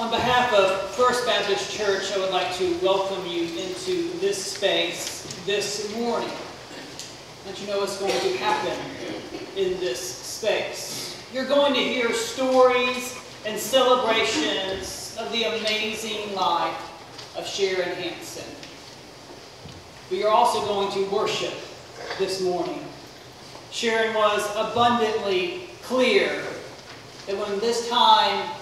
On behalf of First Baptist Church, I would like to welcome you into this space this morning. Let you know what's going to happen in this space. You're going to hear stories and celebrations of the amazing life of Sharon Hanson. But you're also going to worship this morning. Sharon was abundantly clear that when this time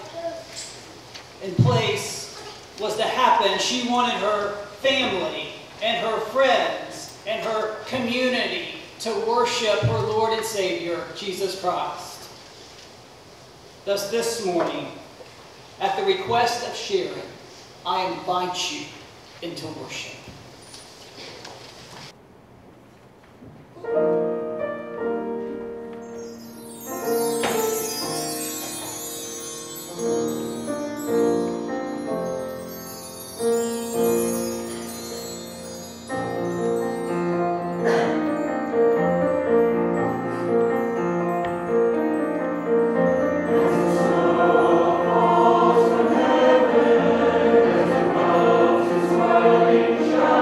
and place was to happen, she wanted her family and her friends and her community to worship her Lord and Savior, Jesus Christ. Thus this morning, at the request of Sharon, I invite you into worship. Shine.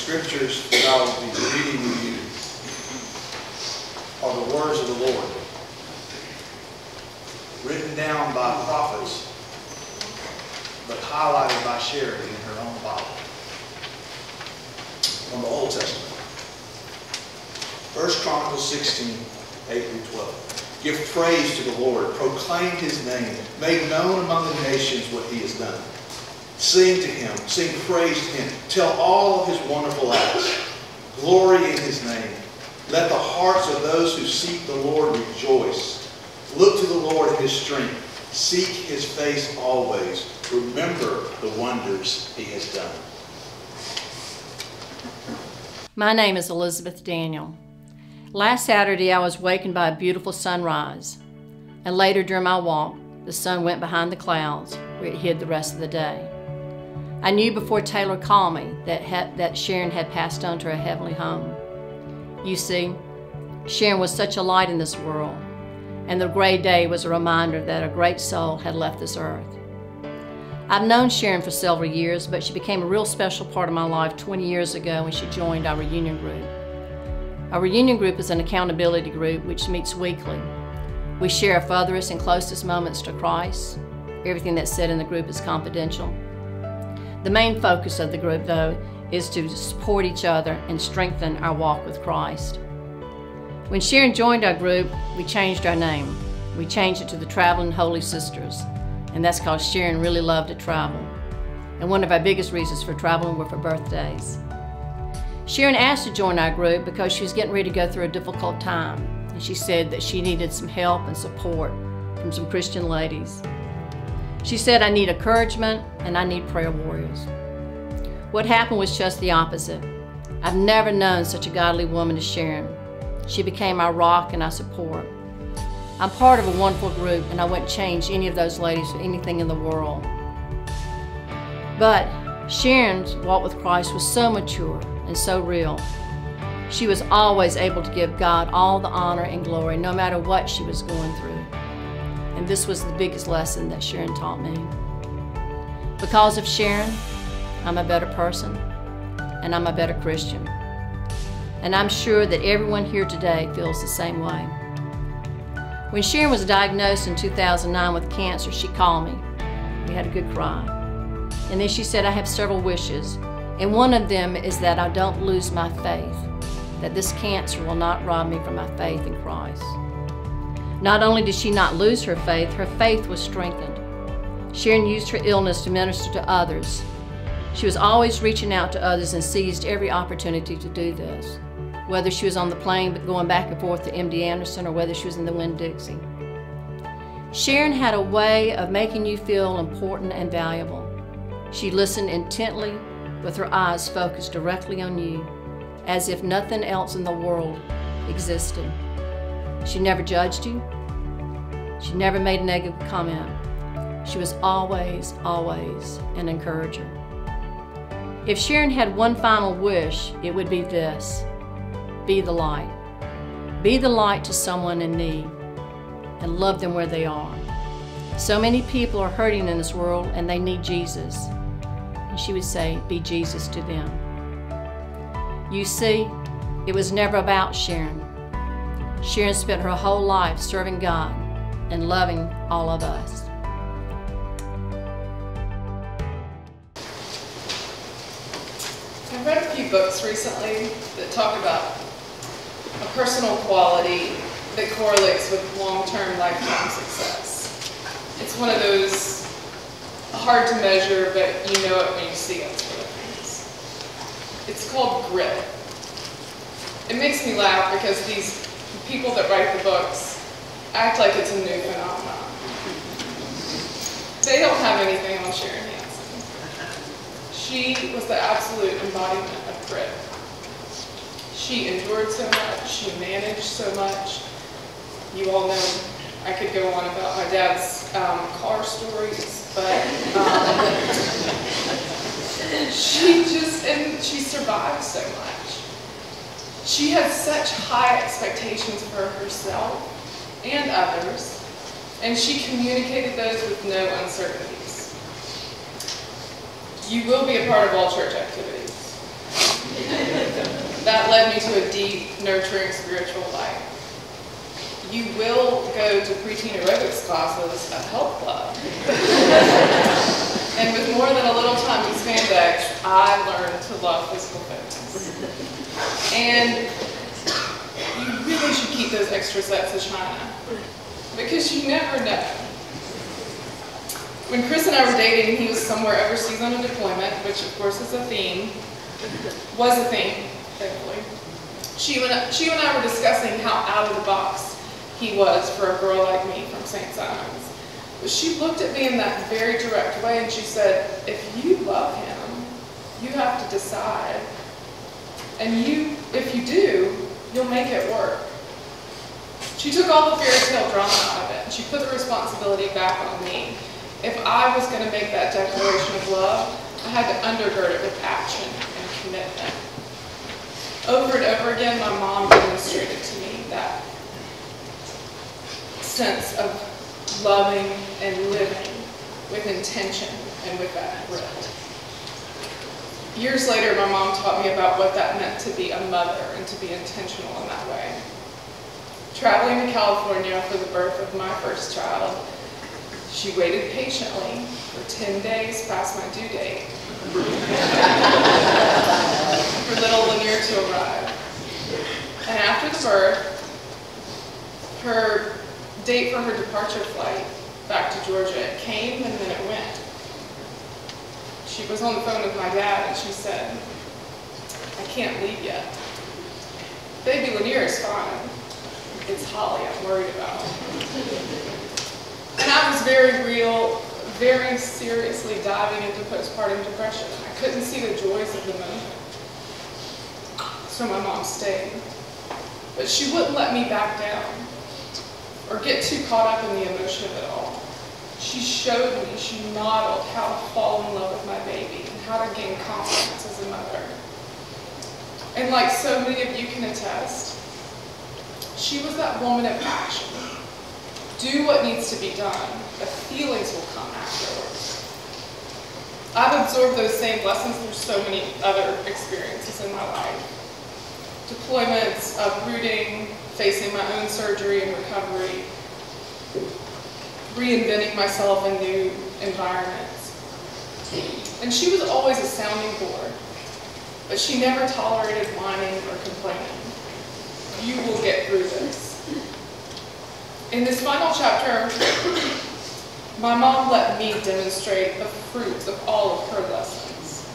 scriptures that I will be reading with you are the words of the Lord, written down by prophets, but highlighted by Sharon in her own Bible, from the Old Testament. 1 Chronicles 16, 8 through 12. Give praise to the Lord, proclaim his name, make known among the nations what he has done. Sing to him, sing praise to him, tell all of his wonderful acts. Glory in his name. Let the hearts of those who seek the Lord rejoice. Look to the Lord in his strength. Seek his face always. Remember the wonders he has done. My name is Elizabeth Daniel. Last Saturday I was wakened by a beautiful sunrise, and later during my walk the sun went behind the clouds where it hid the rest of the day. I knew before Taylor called me that Sharon had passed on to her heavenly home. You see, Sharon was such a light in this world, and the gray day was a reminder that a great soul had left this earth. I've known Sharon for several years, but she became a real special part of my life 20 years ago when she joined our reunion group. Our reunion group is an accountability group which meets weekly. We share our furthest and closest moments to Christ. Everything that's said in the group is confidential. The main focus of the group, though, is to support each other and strengthen our walk with Christ. When Sharon joined our group, we changed our name. We changed it to the Traveling Holy Sisters, and that's because Sharon really loved to travel. And one of our biggest reasons for traveling were for birthdays. Sharon asked to join our group because she was getting ready to go through a difficult time, and she said that she needed some help and support from some Christian ladies. She said, I need encouragement and I need prayer warriors. What happened was just the opposite. I've never known such a godly woman as Sharon. She became our rock and our support. I'm part of a wonderful group, and I wouldn't change any of those ladies for anything in the world. But Sharon's walk with Christ was so mature and so real. She was always able to give God all the honor and glory, no matter what she was going through. And this was the biggest lesson that Sharon taught me. Because of Sharon, I'm a better person, and I'm a better Christian. And I'm sure that everyone here today feels the same way. When Sharon was diagnosed in 2009 with cancer, she called me. We had a good cry. And then she said, I have several wishes, and one of them is that I don't lose my faith, that this cancer will not rob me from my faith in Christ. Not only did she not lose her faith was strengthened. Sharon used her illness to minister to others. She was always reaching out to others and seized every opportunity to do this, whether she was on the plane going back and forth to MD Anderson or whether she was in the Winn-Dixie. Sharon had a way of making you feel important and valuable. She listened intently with her eyes focused directly on you, as if nothing else in the world existed. She never judged you. She never made a negative comment. She was always, always an encourager. If Sharon had one final wish, it would be this: be the light. Be the light to someone in need and love them where they are. So many people are hurting in this world and they need Jesus. And she would say, be Jesus to them. You see, it was never about Sharon. Sharon spent her whole life serving God and loving all of us. I've read a few books recently that talk about a personal quality that correlates with long-term lifetime success. It's one of those hard to measure, but you know it when you see it sort of things. It's called grit. It makes me laugh because these people that write the books act like it's a new phenomenon. They don't have anything on Sharon Hanson. She was the absolute embodiment of grit. She endured so much, she managed so much. You all know I could go on about my dad's car stories, but she survived so much. She had such high expectations for herself and others, and she communicated those with no uncertainties. You will be a part of all church activities. That led me to a deep, nurturing spiritual life. You will go to preteen aerobics classes at Health Club. And with more than a little time in spandex, I learned to love physical fitness. And you really should keep those extra sets of china, because you never know. When Chris and I were dating, he was somewhere overseas on a deployment, which of course is a theme, was a theme, thankfully. She and I were discussing how out of the box he was for a girl like me from St. Simon's. But she looked at me in that very direct way and she said, if you love him, you have to decide. And if you do, you'll make it work. She took all the fairy tale drama out of it, and she put the responsibility back on me. If I was going to make that declaration of love, I had to undergird it with action and commitment. Over and over again, my mom demonstrated to me that sense of loving and living with intention and with that grit. Years later, my mom taught me about what that meant to be a mother and to be intentional in that way. Traveling to California for the birth of my first child, she waited patiently for 10 days past my due date for little Lanier to arrive. And after the birth, her date for her departure flight back to Georgia, it came and then it went. She was on the phone with my dad and she said, I can't leave yet. Baby Lanier is fine. It's Holly I'm worried about. And I was very seriously diving into postpartum depression. I couldn't see the joys of the moment. So my mom stayed. But she wouldn't let me back down or get too caught up in the emotion of it all. She showed me, she modeled how to fall in love with my baby and how to gain confidence as a mother. And like so many of you can attest, she was that woman of action. Do what needs to be done. The feelings will come afterwards. I've absorbed those same lessons through so many other experiences in my life. Deployments, uprooting, facing my own surgery and recovery, reinventing myself in new environments. And she was always a sounding board, but she never tolerated whining or complaining. You will get through this. In this final chapter, my mom let me demonstrate the fruits of all of her lessons.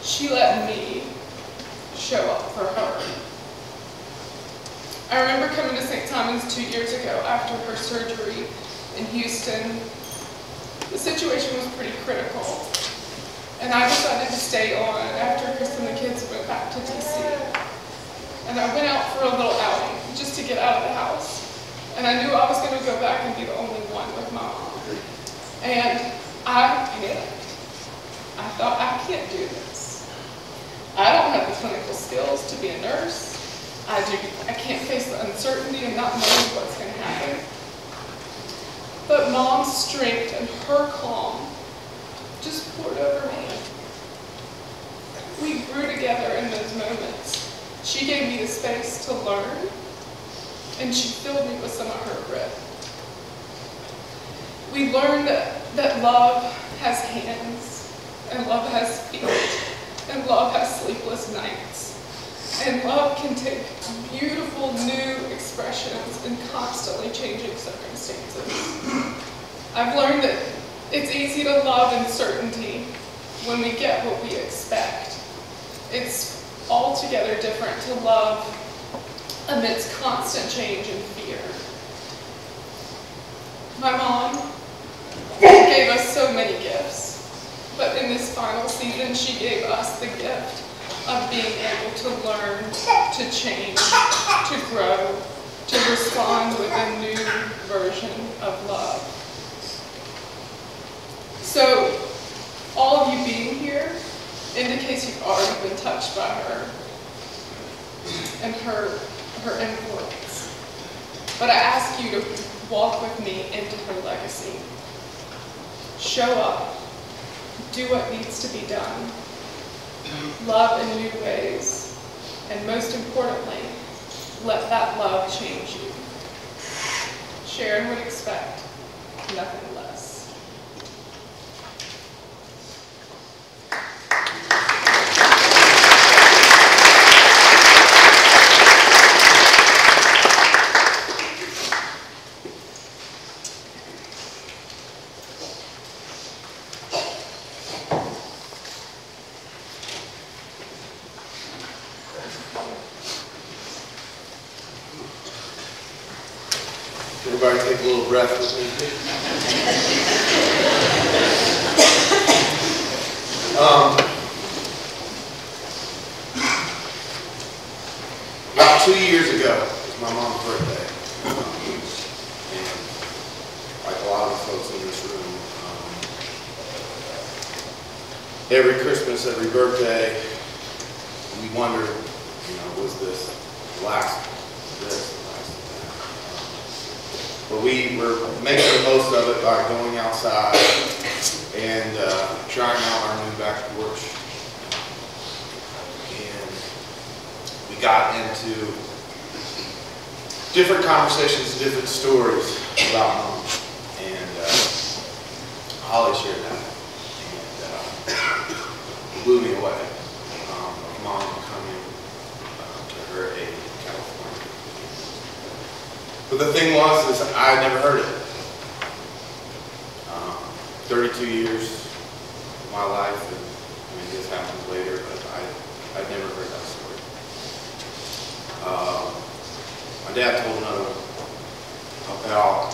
She let me show up for her. I remember coming to St. Simon's 2 years ago after her surgery in Houston. The situation was pretty critical, and I decided to stay on after Chris and the kids went back to DC. And I went out for a little outing just to get out of the house. And I knew I was going to go back and be the only one with my mom. And I panicked. I thought, I can't do this. I don't have the clinical skills to be a nurse. I can't face the uncertainty and not knowing what's going to happen. But Mom's strength and her calm just poured over me. We grew together in those moments. She gave me the space to learn, and she filled me with some of her grit. We learned that love has hands, and love has feet, and love has sleepless nights. And love can take beautiful new expressions in constantly changing circumstances. I've learned that it's easy to love uncertainty when we get what we expect. It's altogether different to love amidst constant change and fear. My mom gave us so many gifts, but in this final season, she gave us the gift of being able to learn, to change, to grow, to respond with a new version of love. So, all of you being here indicates you've already been touched by her and her influence. But I ask you to walk with me into her legacy. Show up. Do what needs to be done. Love in new ways. And most importantly, let that love change you. Sharon would expect nothing less. Everybody take a little breath with me. About 2 years ago was my mom's birthday. And like a lot of the folks in this room, every Christmas, every birthday, we wonder, was this last this? But we were making the most of it by going outside and trying out our new back porch. And we got into different conversations, different stories about Mom. And Holly shared that. And it blew me away. Mom coming to her aid in California. But the thing was, is I had never heard it. 32 years of my life, and this happened later, but I'd never heard that story. My dad told another one about,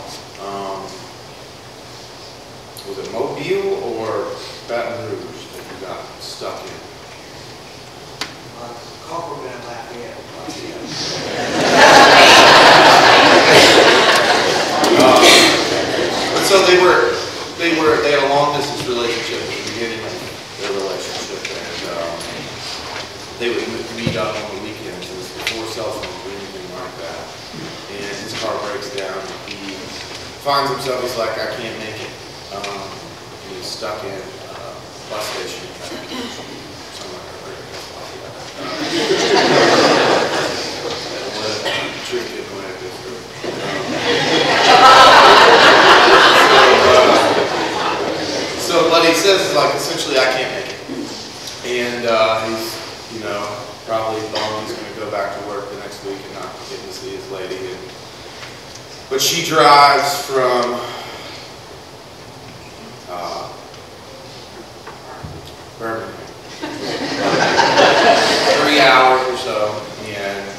was it Mobile or Baton Rouge that you got stuck in? Copper band Lafayette. So they had a long distance relationship at the beginning of their relationship, and they would meet up on the weekends. It was before cell phones or anything like that. And his car breaks down. He finds himself, he's like, I can't make it. He's stuck in a bus station. Something like So what he says is like, essentially, I can't make it. And he's, probably bummed he's going to go back to work the next week and not get to see his lady. But she drives from Birmingham. 3 hours or so, and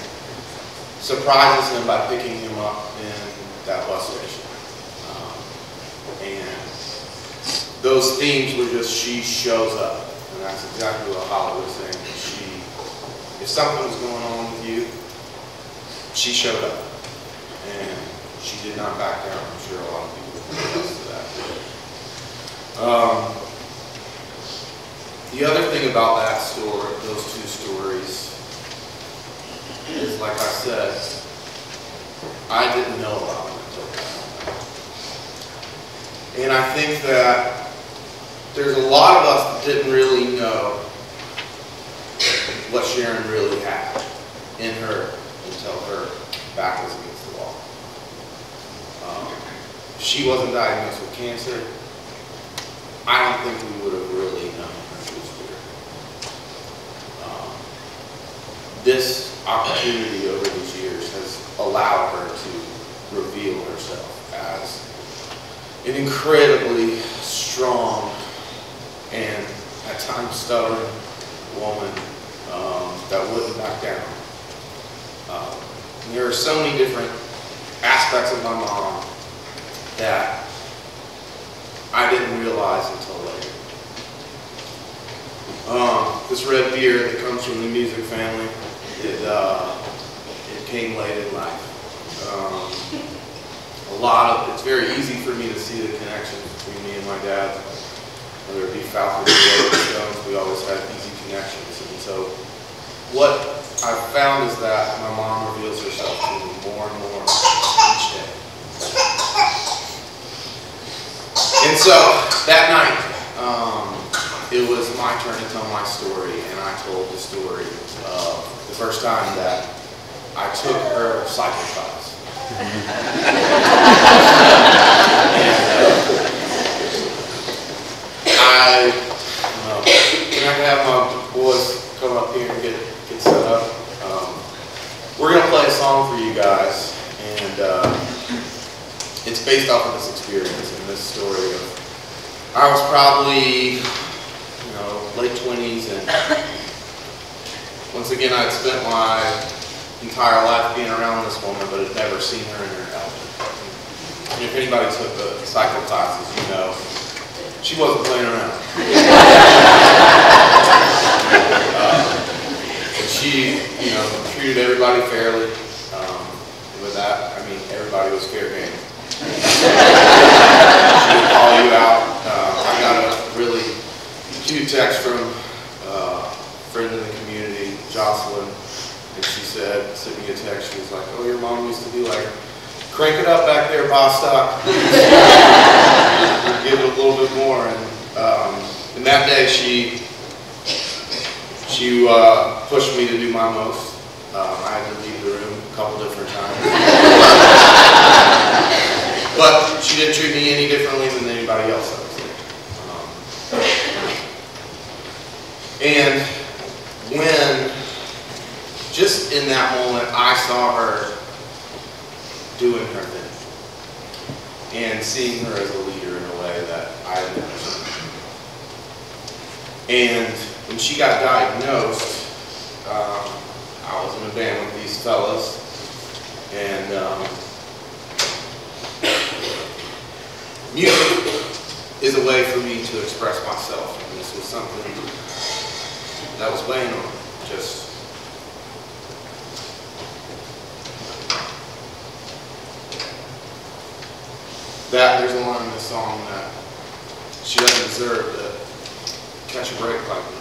surprises him by picking him up in that bus station. And those themes were just, she shows up. And that's exactly what Holly was saying. If something was going on with you, she showed up. And she did not back down. I'm sure a lot of people can attest to that. The other thing about that story, those two stories, is like I said, I didn't know about them until that. And I think that there's a lot of us that didn't really know what Sharon really had in her until her back was against the wall. If she wasn't diagnosed with cancer, I don't think we would have really known her true spirit. This opportunity over these years has allowed her to reveal herself as an incredibly strong and at times stubborn woman that wouldn't back down. There are so many different aspects of my mom that I didn't realize until later. This red beer that comes from the Musick family, it came late in life. It's very easy for me to see the connections between me and my dad. Whether it be Falcons or Stones, we always had easy connections. And so what I've found is that my mom reveals herself to me more and more each day. And so that night, it was my turn to tell my story, and I told the story of the first time that I took her cycle class. Can I have my boys come up here and get set up? We're going to play a song for you guys, and it's based off of this experience and this story of, I was probably, late 20s, and once again I'd spent my entire life being around this woman, but had never seen her in her element. And if anybody took the cycle classes, you know, she wasn't playing around. She, treated everybody fairly. With that, I mean, everybody was fair game. She would call you out. I got a really cute text from a friend in the community, Jocelyn, and she sent me a text. She was like, "Oh, your mom used to be like, crank it up back there, Bostock. Give it a little bit more." And that day, she pushed me to do my most. I had to leave the room a couple different times. But she didn't treat me any differently than anybody else that was there. And when, just in that moment, I saw her doing her thing and seeing her as a leader in a way that I had never seen. And when she got diagnosed, I was in a band with these fellas, and music is a way for me to express myself. And this was something that was weighing on me. Just that there's a line in this song that she doesn't deserve to catch a break like this.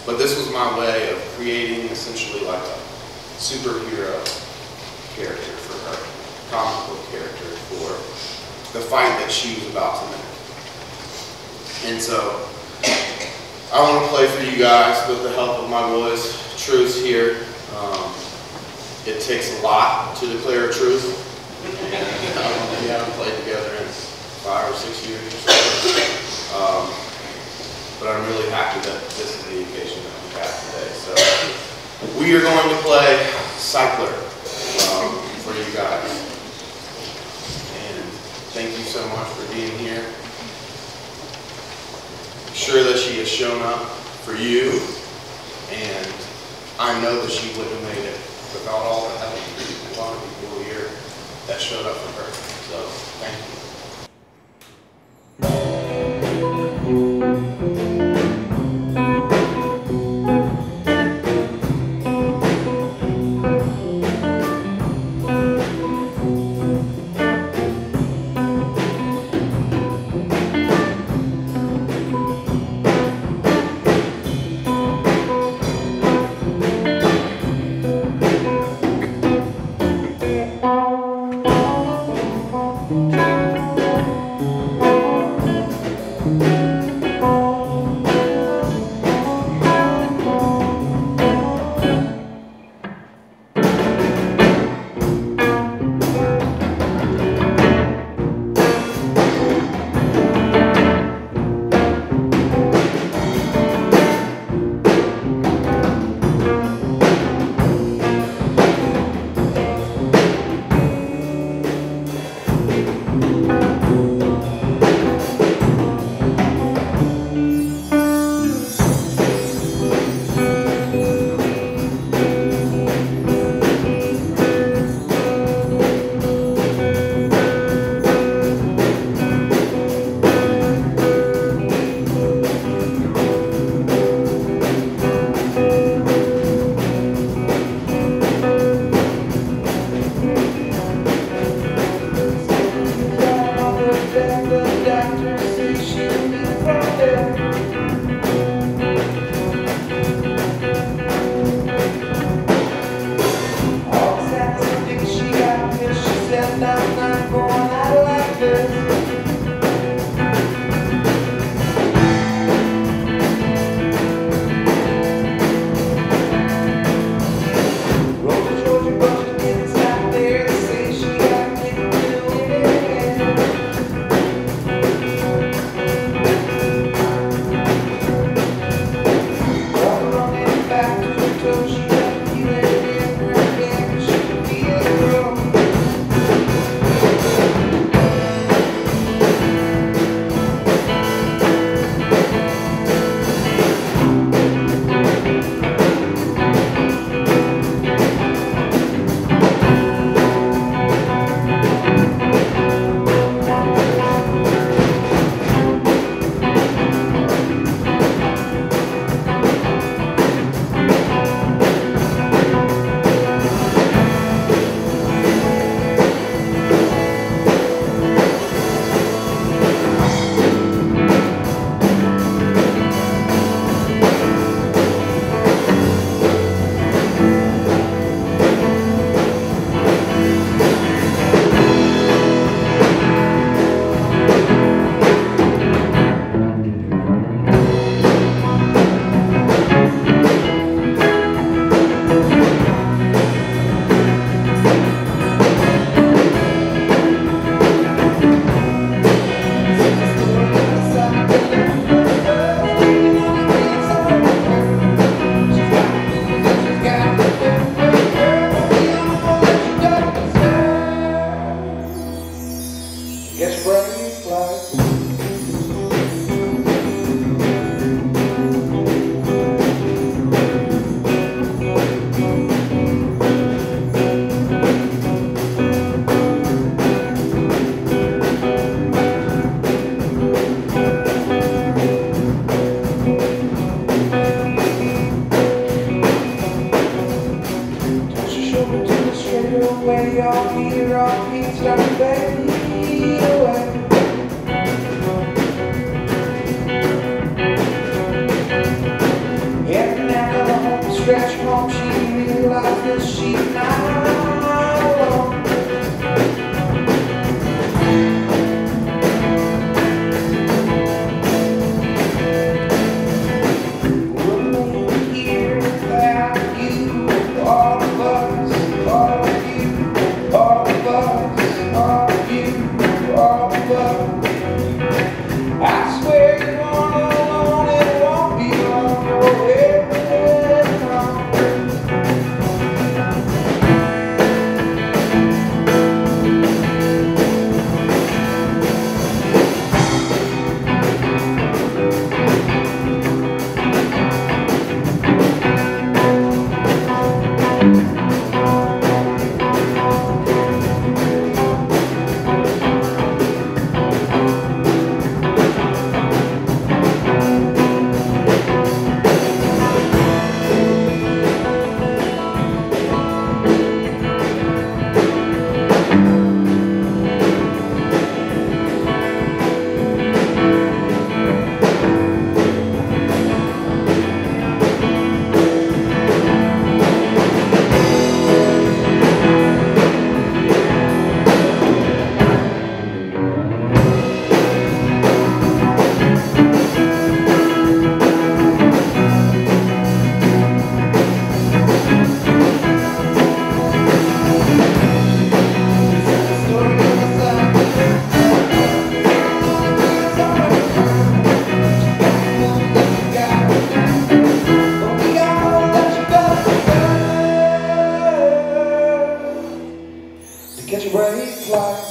But this was my way of creating essentially like a superhero character for her, comic book character for the fight that she was about to make. And so I want to play for you guys with the help of my boys, Truth's here. It takes a lot to declare a truth. We haven't played together in 5 or 6 years or so. But I'm really happy that this is the occasion that we have today. So we are going to play Cycler for you guys. And thank you so much for being here. I'm sure that she has shown up for you, and I know that she wouldn't have made it without all the help and a lot of people here that showed up for her. So thank you. way off here, off here, start to fade away. And after the home stretch home, she realized that she's not alone. We're here without you, all of us, all of you, all of us, all of you, all of us. I swear you're all alone, it won't be long, you're headed home. Catch a break flight.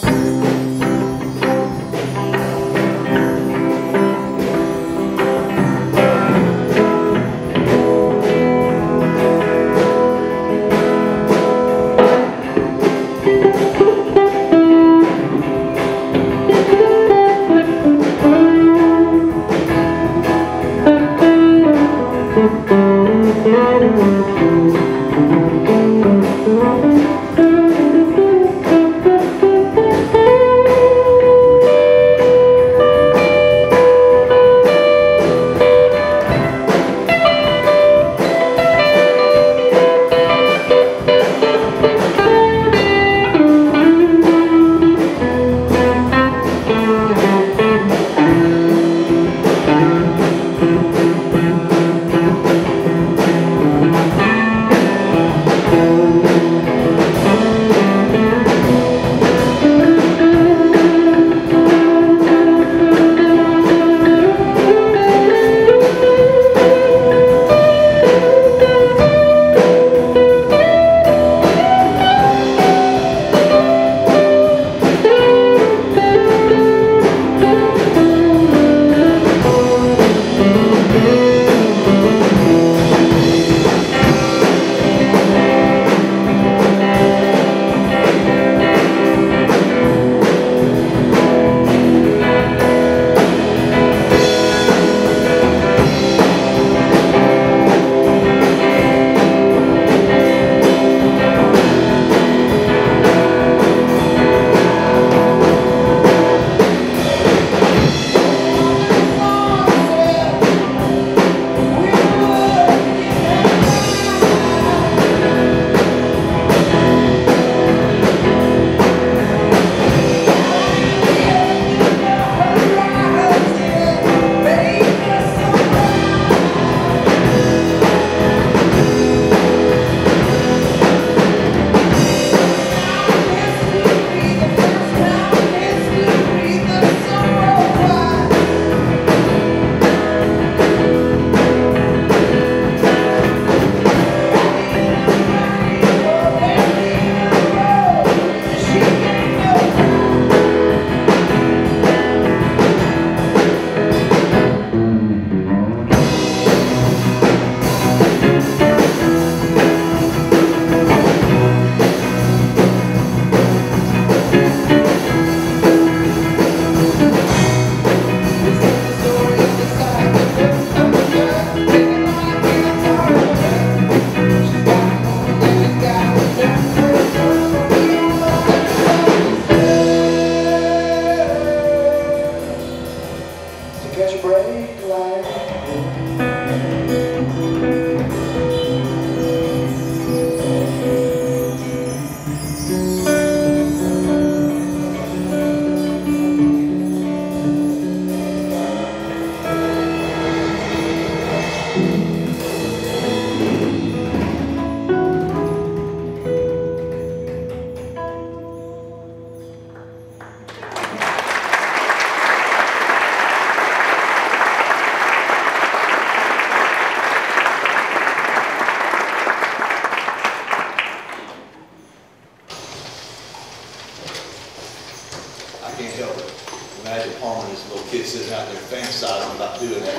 kids sitting out there fantasizing about doing that.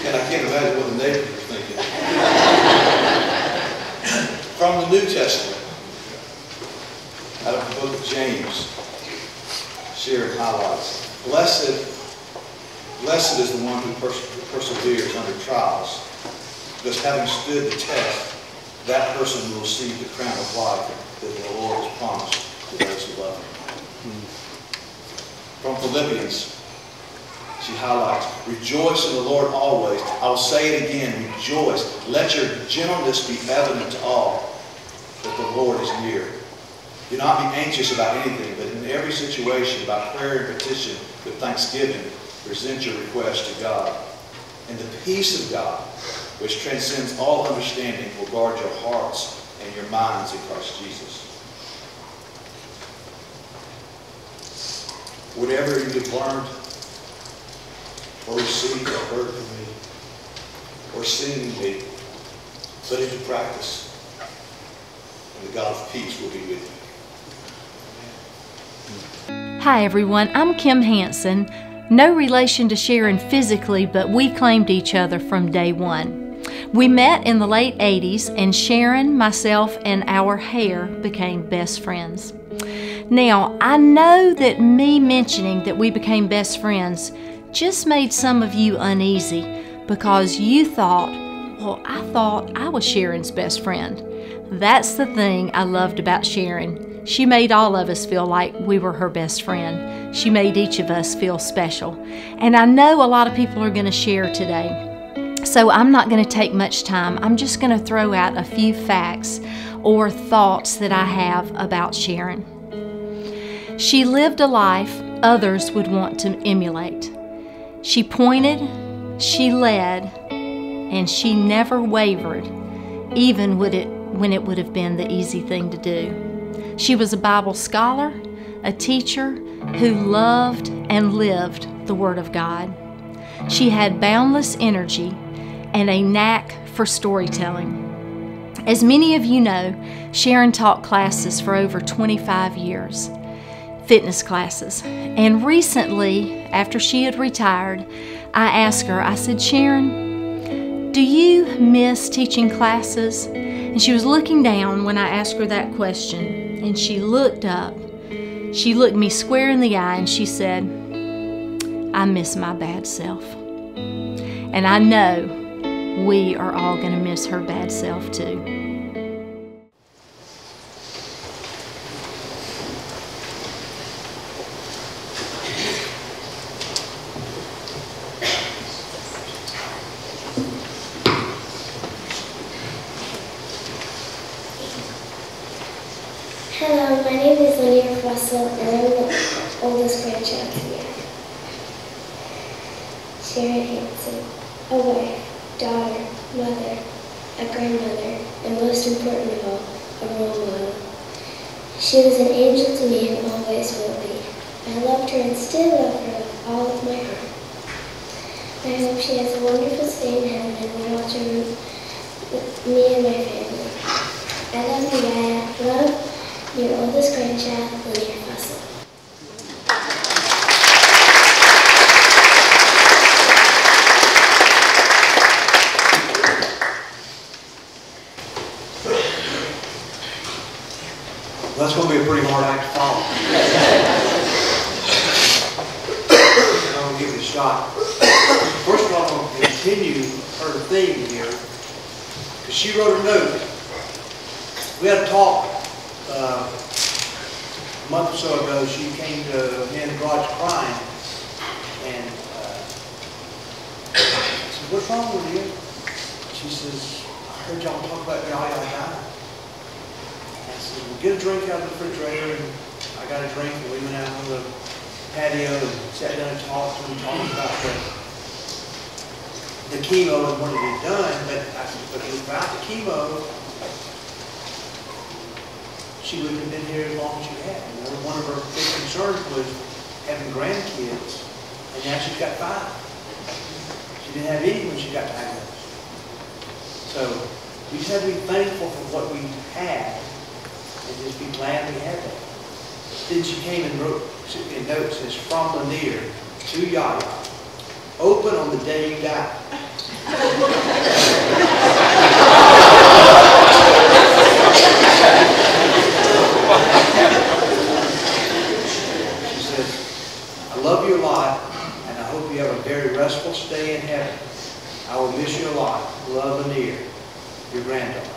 And I can't imagine what the neighbors are thinking. From the New Testament, out of the book of James, Sharon highlights, Blessed is the one who perseveres under trials, because having stood the test, that person will receive the crown of life that the Lord has promised to those who love Him. From Philippians, she highlights, rejoice in the Lord always. I'll say it again, rejoice. Let your gentleness be evident to all that the Lord is near. Do not be anxious about anything, but in every situation, by prayer and petition, with thanksgiving, present your request to God. And the peace of God, which transcends all understanding, will guard your hearts and your minds in Christ Jesus. Whatever you have learned, or received, or heard from me, or seen in me, put into practice, and the God of peace will be with you. Hi everyone, I'm Kim Hanson. No relation to Sharon physically, but we claimed each other from day one. We met in the late 80s, and Sharon, myself, and our hair became best friends. Now, I know that me mentioning that we became best friends just made some of you uneasy because you thought, well, I thought I was Sharon's best friend. That's the thing I loved about Sharon. She made all of us feel like we were her best friend. She made each of us feel special. And I know a lot of people are going to share today. So I'm not going to take much time. I'm just going to throw out a few facts or thoughts that I have about Sharon. She lived a life others would want to emulate. She pointed, she led, and she never wavered, even when it would have been the easy thing to do. She was a Bible scholar, a teacher who loved and lived the Word of God. She had boundless energy and a knack for storytelling. As many of you know, Sharon taught classes for over 25 years, fitness classes. And recently, after she had retired, I asked her, I said, Sharon, do you miss teaching classes? And she was looking down when I asked her that question. And she looked up. She looked me square in the eye and she said, I miss my bad self. And I know we are all going to miss her bad self too. Hello, my name is Russell, and I'm the oldest grandchild here. Sharon Hanson, a wife, daughter, mother, a grandmother, and most important of all, a role model. She was an angel to me and always will be. I loved her and still love her with all of my heart. I hope she has a wonderful stay in heaven and will watch over me and my family. I love you, Yaya. Love, your oldest grandchild, Russell. That's going to be a pretty hard act to follow. I'm going to give it a shot. First of all, I'm going to continue her theme here, because she wrote a note. We had a talk a month or so ago. She came to me in the garage crying, and I said, what's wrong with you? She says, I heard y'all talk about Yaya dying. I said, well, get a drink out of the refrigerator, and I got a drink, and we went out on the patio and sat down and talked, and we talked about the chemo and what had been done. But I said, but without the chemo, she wouldn't have been here as long as she had. You know, one of her big concerns was having grandkids, and now she's got 5. She didn't have any when she got diagnosed. So we just have to be thankful for what we had, and just be glad we had that. then she came and wrote a note that says, from Lanier to Yaya, open on the day you die. She says, I love you a lot, and I hope you have a very restful stay in heaven. I will miss you a lot. Love, Lanier, your granddaughter.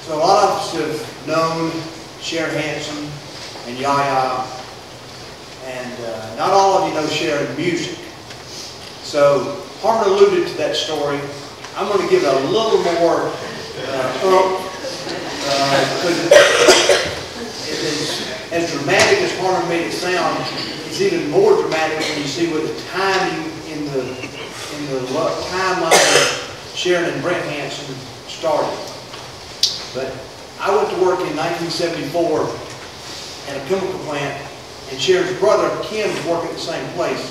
So a lot of us have known Sharon Hanson and Yaya, and not all of you know Sharon Musick. So Harmon alluded to that story. I'm going to give it a little more because as dramatic as Harmon made it sound, it's even more dramatic when you see what the timing in the timeline of Sharon and Brent Hanson started. But I went to work in 1974 at a chemical plant, and Sharon's brother, Ken, was working at the same place.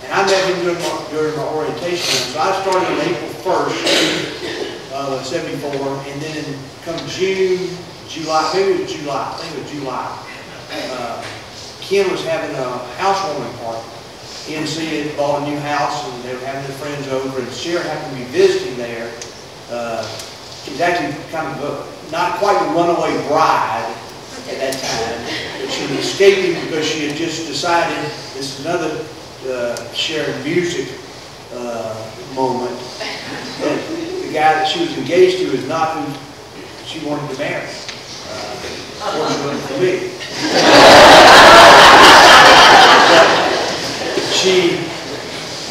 And I met him during my orientation. So I started on April 1st, 74, and then come June, July, maybe it was July, I think it was July, Ken was having a housewarming party. EMC had bought a new house, and they were having their friends over, and Sharon happened to be visiting there. She was actually kind of not quite a runaway bride at that time, but she was escaping because she had just decided this is another Sharon Musick moment. That the guy that she was engaged to is not who she wanted to marry. Fortunately for me.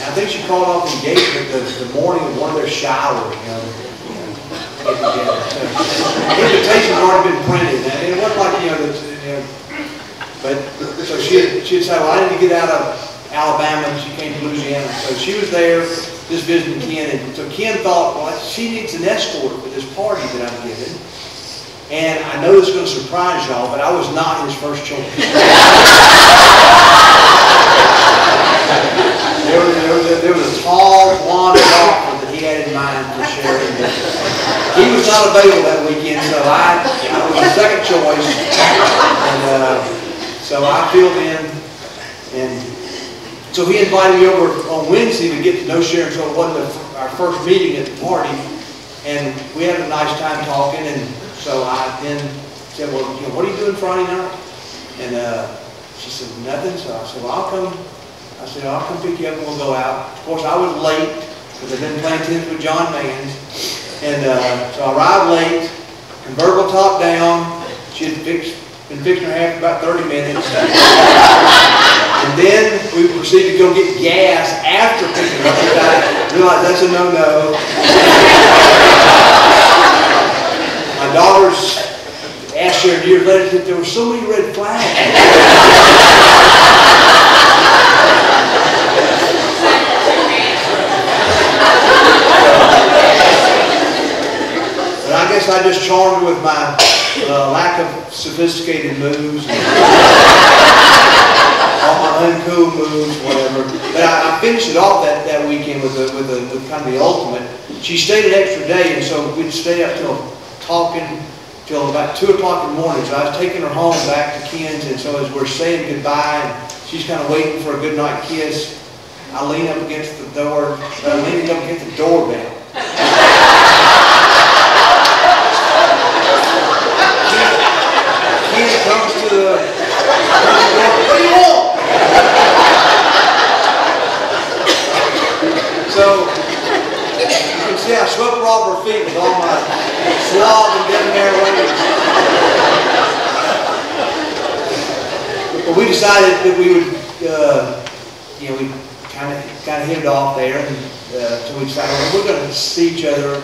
I think she called off the engagement the morning of one of their showers, you know. The invitation's already been printed, and it wasn't like, but so she had said, well, I need to get out of Alabama, and she came to Louisiana. So she was there just visiting Ken, and so Ken thought, well, she needs an escort for this party that I'm giving. And I know this is going to surprise y'all, but I was not his first choice. There was a tall, blonde golfer that he had in mind for Sharon. He was not available that weekend, so I was the second choice. And so I filled in. And so he invited me over on Wednesday to get to know Sharon, so it wasn't our first meeting at the party. And we had a nice time talking. And so I then said, well, what are you doing Friday night? And she said, nothing. So I said, well, I'll come pick you up and we'll go out. Of course, I was late because I'd been playing tennis with John Mans. And so I arrived late, convertible top down. She had been fixing her hair for about 30 minutes. And then we proceeded to go get gas after picking her up. I realized that's a no-no. My daughters asked Sharon years later that there were so many red flags. But I guess I just charmed her with my lack of sophisticated moves, and all my uncool moves, whatever. But I finished it off that weekend with kind of the ultimate. She stayed an extra day, and so we'd stay up till about 2 o'clock in the morning. So I was taking her home back to Ken's, and so as we're saying goodbye, and she's kind of waiting for a goodnight kiss, I lean up against the door, leaning up against the doorbell. Ken comes to the door, what do you want? So, you can see I swept her off her feet with all my suave and debonair ways. But we decided that we would, we kind of hit it off there, and so we decided, well, we're going to see each other,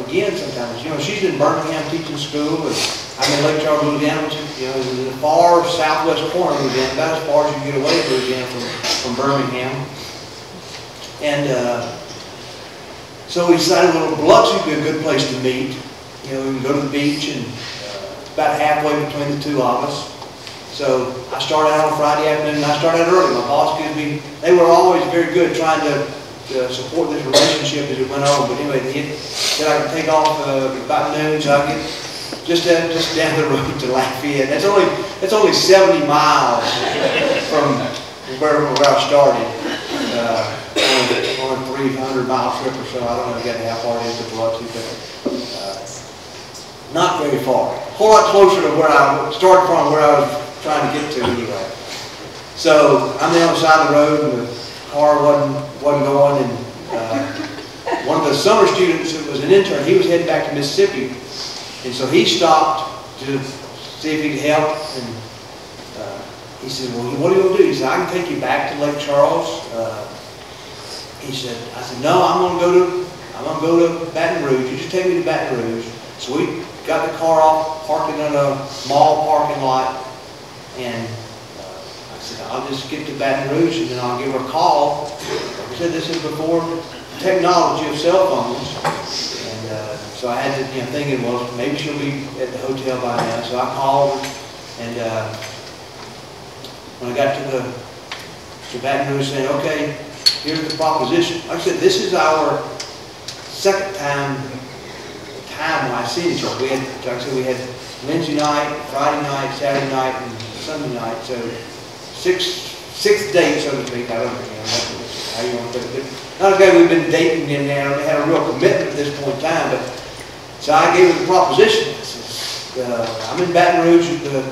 again sometimes. She's in Birmingham teaching school, and I'm in Lake Charles, Louisiana, which is in the far southwest corner of Louisiana, about as far as you can get away from Louisiana from Birmingham. And so we decided, well, Biloxi would be a good place to meet. We can go to the beach, and about halfway between the two of us. So I started out on Friday afternoon, and I started out early. My boss gives me, they were always very good trying to support this relationship as it went on. But anyway, he said I could take off about noon, so I get just down the road to Lafayette. That's only 70 miles from where I started. On a 300-mile trip or so. I don't know exactly how far it is to Biloxi, but not very far. A whole lot closer to where I started from, where I was trying to get to anyway. So I'm there on the side of the road, and the car wasn't going, and one of the summer students that was an intern, he was heading back to Mississippi, and so he stopped to see if he could help, and he said, well, what are you going to do? He said, I can take you back to Lake Charles. He said, I said, no, I'm going to go to Baton Rouge. You just take me to Baton Rouge. So we got the car off, parked it in a mall parking lot, and I said, I'll just get to Baton Rouge and then I'll give her a call. Like I said, this is before technology of cell phones. And so I had to thinking, well, maybe she'll be at the hotel by now. So I called her, and when I got to Baton Rouge, saying, okay, here's the proposition. Like I said, this is our second time when I see each other. We had, like I said, we had Wednesday night, Friday night, Saturday night, and Sunday night. So six dates, so to speak. I don't know how you want to put it. Not okay, we've been dating in there. We had a real commitment at this point in time. But so I gave her the proposition. I said, I'm in Baton Rouge at the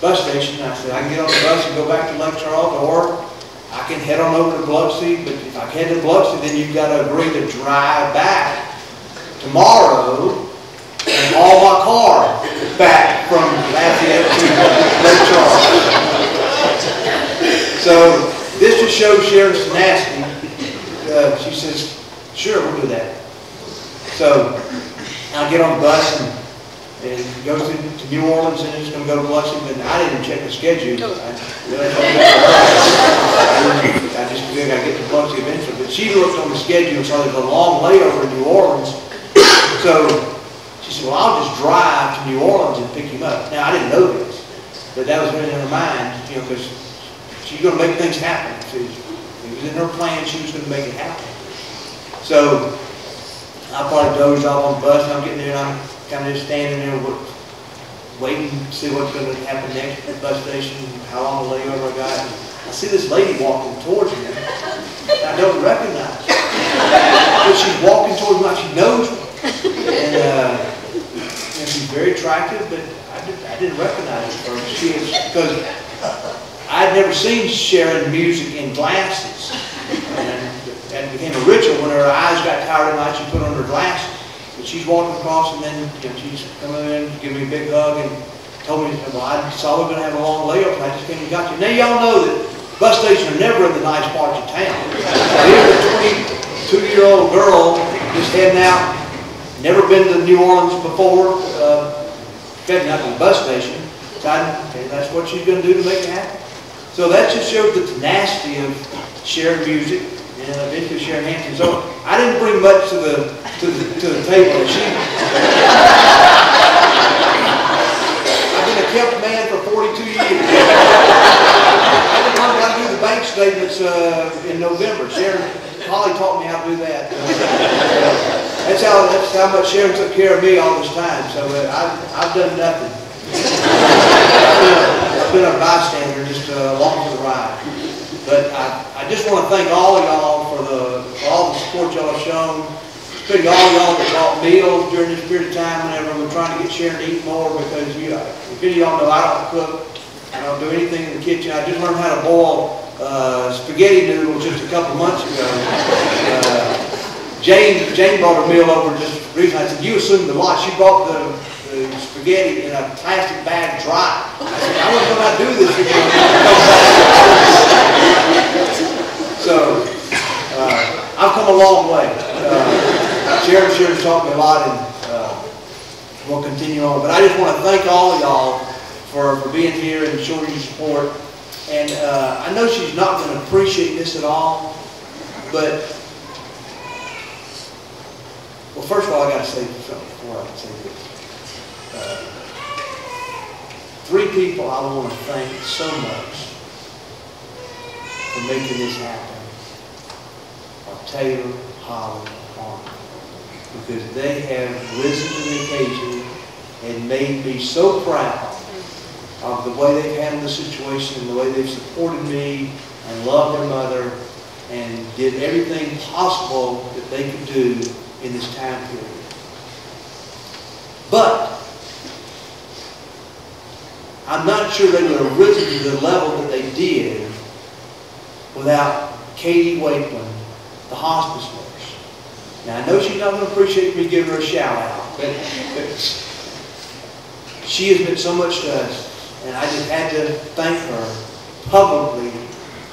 bus station. I said, I can get on the bus and go back to Lake Charles, or I can head on over to Biloxi, but if I head to Biloxi, then you've got to agree to drive back tomorrow and haul my car back from Lafayette to Lake Charles. So this just shows Sharon's tenacity. She says, sure, we'll do that. So I'll get on the bus and go to New Orleans, and it's going to go to Biloxi, but I didn't check the schedule. I just figured I'd get to Biloxi eventually. But she looked on the schedule and saw there's a long layover in New Orleans. So she said, well, I'll just drive to New Orleans and pick him up. Now, I didn't know this, but that was in her mind, because she's going to make things happen. It was in her plan, she was going to make it happen. So I probably dozed off on the bus, and I'm getting there, and I'm kind of just standing there waiting to see what's going to happen next at the bus station, how long the layover I got. And I see this lady walking towards me, and I don't recognize her. But she's walking towards me like she knows me. And she's very attractive, but I didn't recognize her because I'd never seen Sharon Musick in glasses. And it became a ritual when her eyes got tired at night, she put on her glasses. But she's walking across, and then she's coming in, giving me a big hug, and told me, well, I saw we're going to have a long layover, and I just came and got you. Now, y'all know that bus stations are never in the nice parts of town. Here's a 22-year-old girl just heading out, never been to New Orleans before, heading out to the bus station. So that's what she's going to do to make it happen. So that just shows the tenacity of Sharon Musick and eventually Sharon Hanson. So I didn't bring much to the table. I've been a kept man for 42 years. I didn't learn how to do the bank statements in November. Holly taught me how to do that. That's how much Sharon took care of me all this time. So I've done nothing. I've been a bystander just along for the ride. But I just want to thank all of y'all for all the support y'all have shown. Especially all of y'all that bought meals during this period of time whenever we're trying to get Sharon to eat more, because if any of y'all know I don't cook. I don't do anything in the kitchen. I just learned how to boil spaghetti noodles just a couple months ago. Jane brought a meal over just recently. I said, you assumed a lot. She brought the spaghetti in a plastic bag dry. I said, I wasn't going to do this again. So, I've come a long way. Sharon's taught me a lot, and we'll continue on. But I just want to thank all of y'all for being here and showing your support. And I know she's not going to appreciate this at all, but, well, first of all, I got to say something before I say this. 3 people I want to thank so much for making this happen are Taylor, Holly, Arnold, because they have risen to the occasion and made me so proud of the way they've handled the situation and the way they've supported me and loved their mother and did everything possible that they could do in this time period. But I'm not sure they would have risen to the level that they did without Katie Wakeland, the hospice nurse. Now, I know she's not going to appreciate me giving her a shout out, but she has meant so much to us, and I just had to thank her publicly.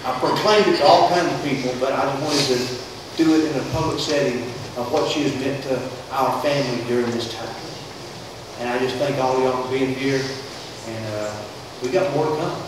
I proclaimed it to all kinds of people, but I just wanted to do it in a public setting of what she has meant to our family during this time. And I just thank all of y'all for being here, and we got more to come.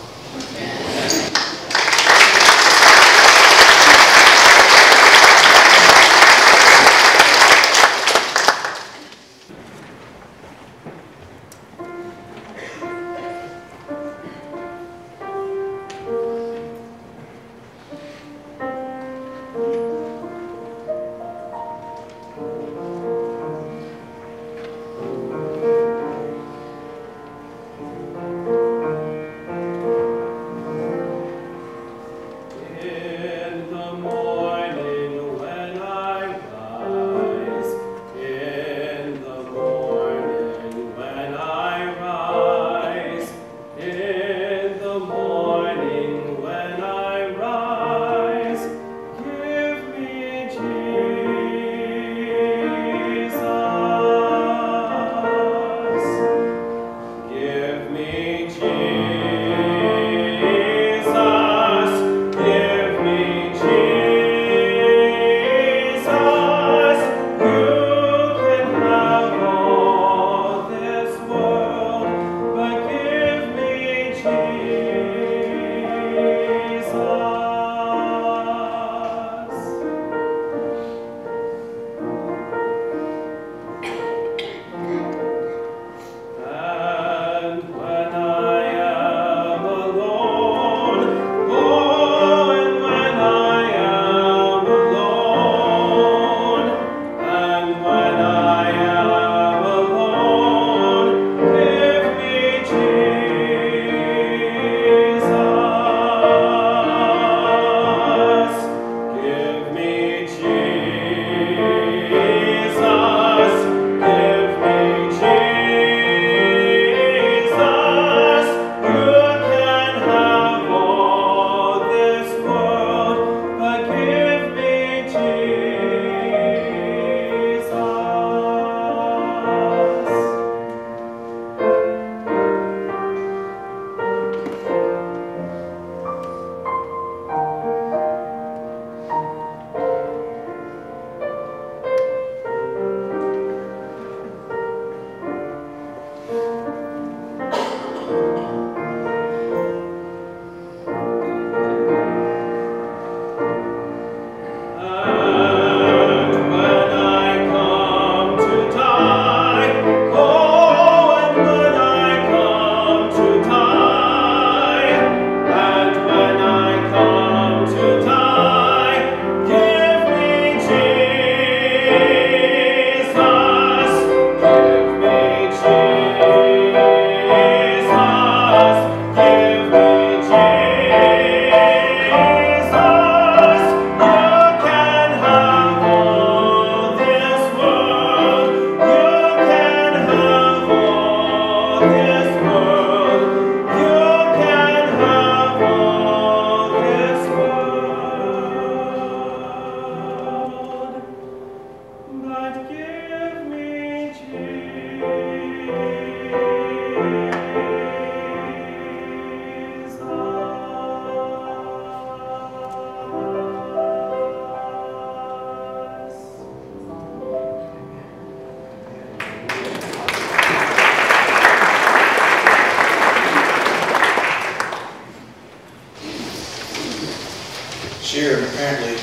Sharon apparently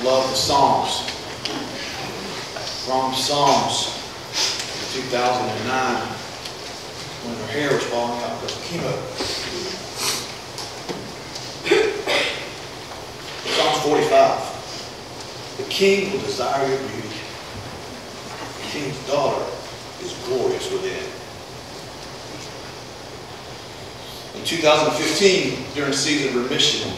loved the Psalms. From Psalms in 2009 when her hair was falling out because of chemo. Psalms 45. The king will desire your beauty. The king's daughter is glorious within. In 2015, during the season of remission,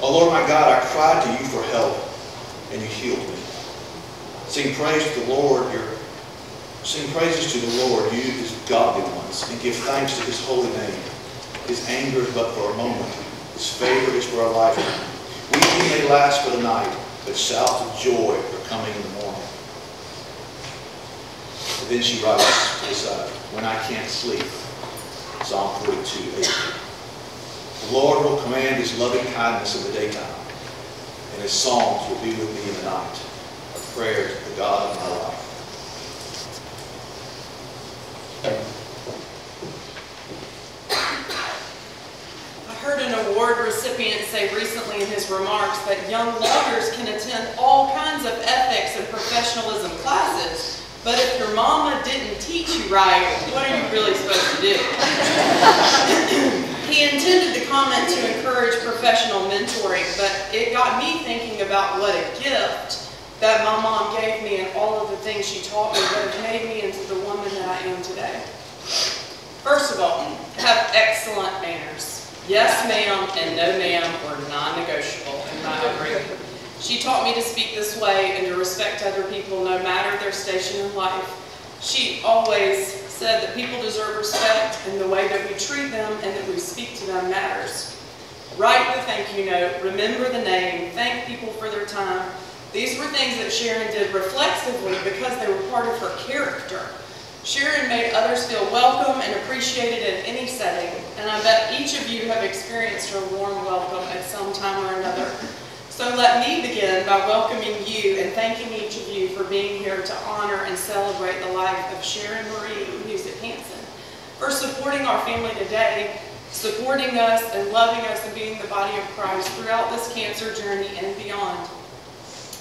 oh Lord my God, I cried to you for help, and you healed me. Sing praises to the Lord, you his godly ones, and give thanks to his holy name. His anger is but for a moment, his favor is for a lifetime. Weeping may last for the night, but shouts of joy are coming in the morning. And then she writes to the side, when I can't sleep, Psalm 42:8. The Lord will command his loving kindness in the daytime, and his songs will be with me in the night, a prayer to the God of my life. I heard an award recipient say recently in his remarks that young lawyers can attend all kinds of ethics and professionalism classes, but if your mama didn't teach you right, what are you really supposed to do? He intended the comment to encourage professional mentoring, but it got me thinking about what a gift that my mom gave me and all of the things she taught me that have made me into the woman that I am today. First of all, have excellent manners. Yes, ma'am, and no, ma'am, were non-negotiable in my upbringing. She taught me to speak this way and to respect other people no matter their station in life. She always said that people deserve respect, and the way that we treat them and that we speak to them matters. Write the thank you note, remember the name, thank people for their time. These were things that Sharon did reflexively because they were part of her character. Sharon made others feel welcome and appreciated in any setting, and I bet each of you have experienced her warm welcome at some time or another. So let me begin by welcoming you and thanking each of you for being here to honor and celebrate the life of Sharon Marie Musick Hanson, for supporting our family today, supporting us and loving us and being the body of Christ throughout this cancer journey and beyond.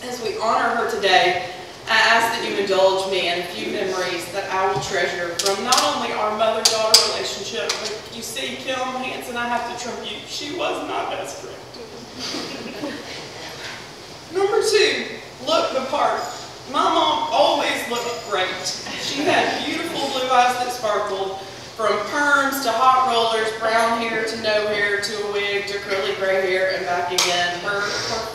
As we honor her today, I ask that you indulge me in a few memories that I will treasure from not only our mother-daughter relationship, but you see, Kim Hanson, I have to trump you. She was my best friend. Number 2, look the part. My mom always looked great. She had beautiful blue eyes that sparkled, from perms to hot rollers, brown hair to no hair, to a wig, to curly gray hair, and back again. Her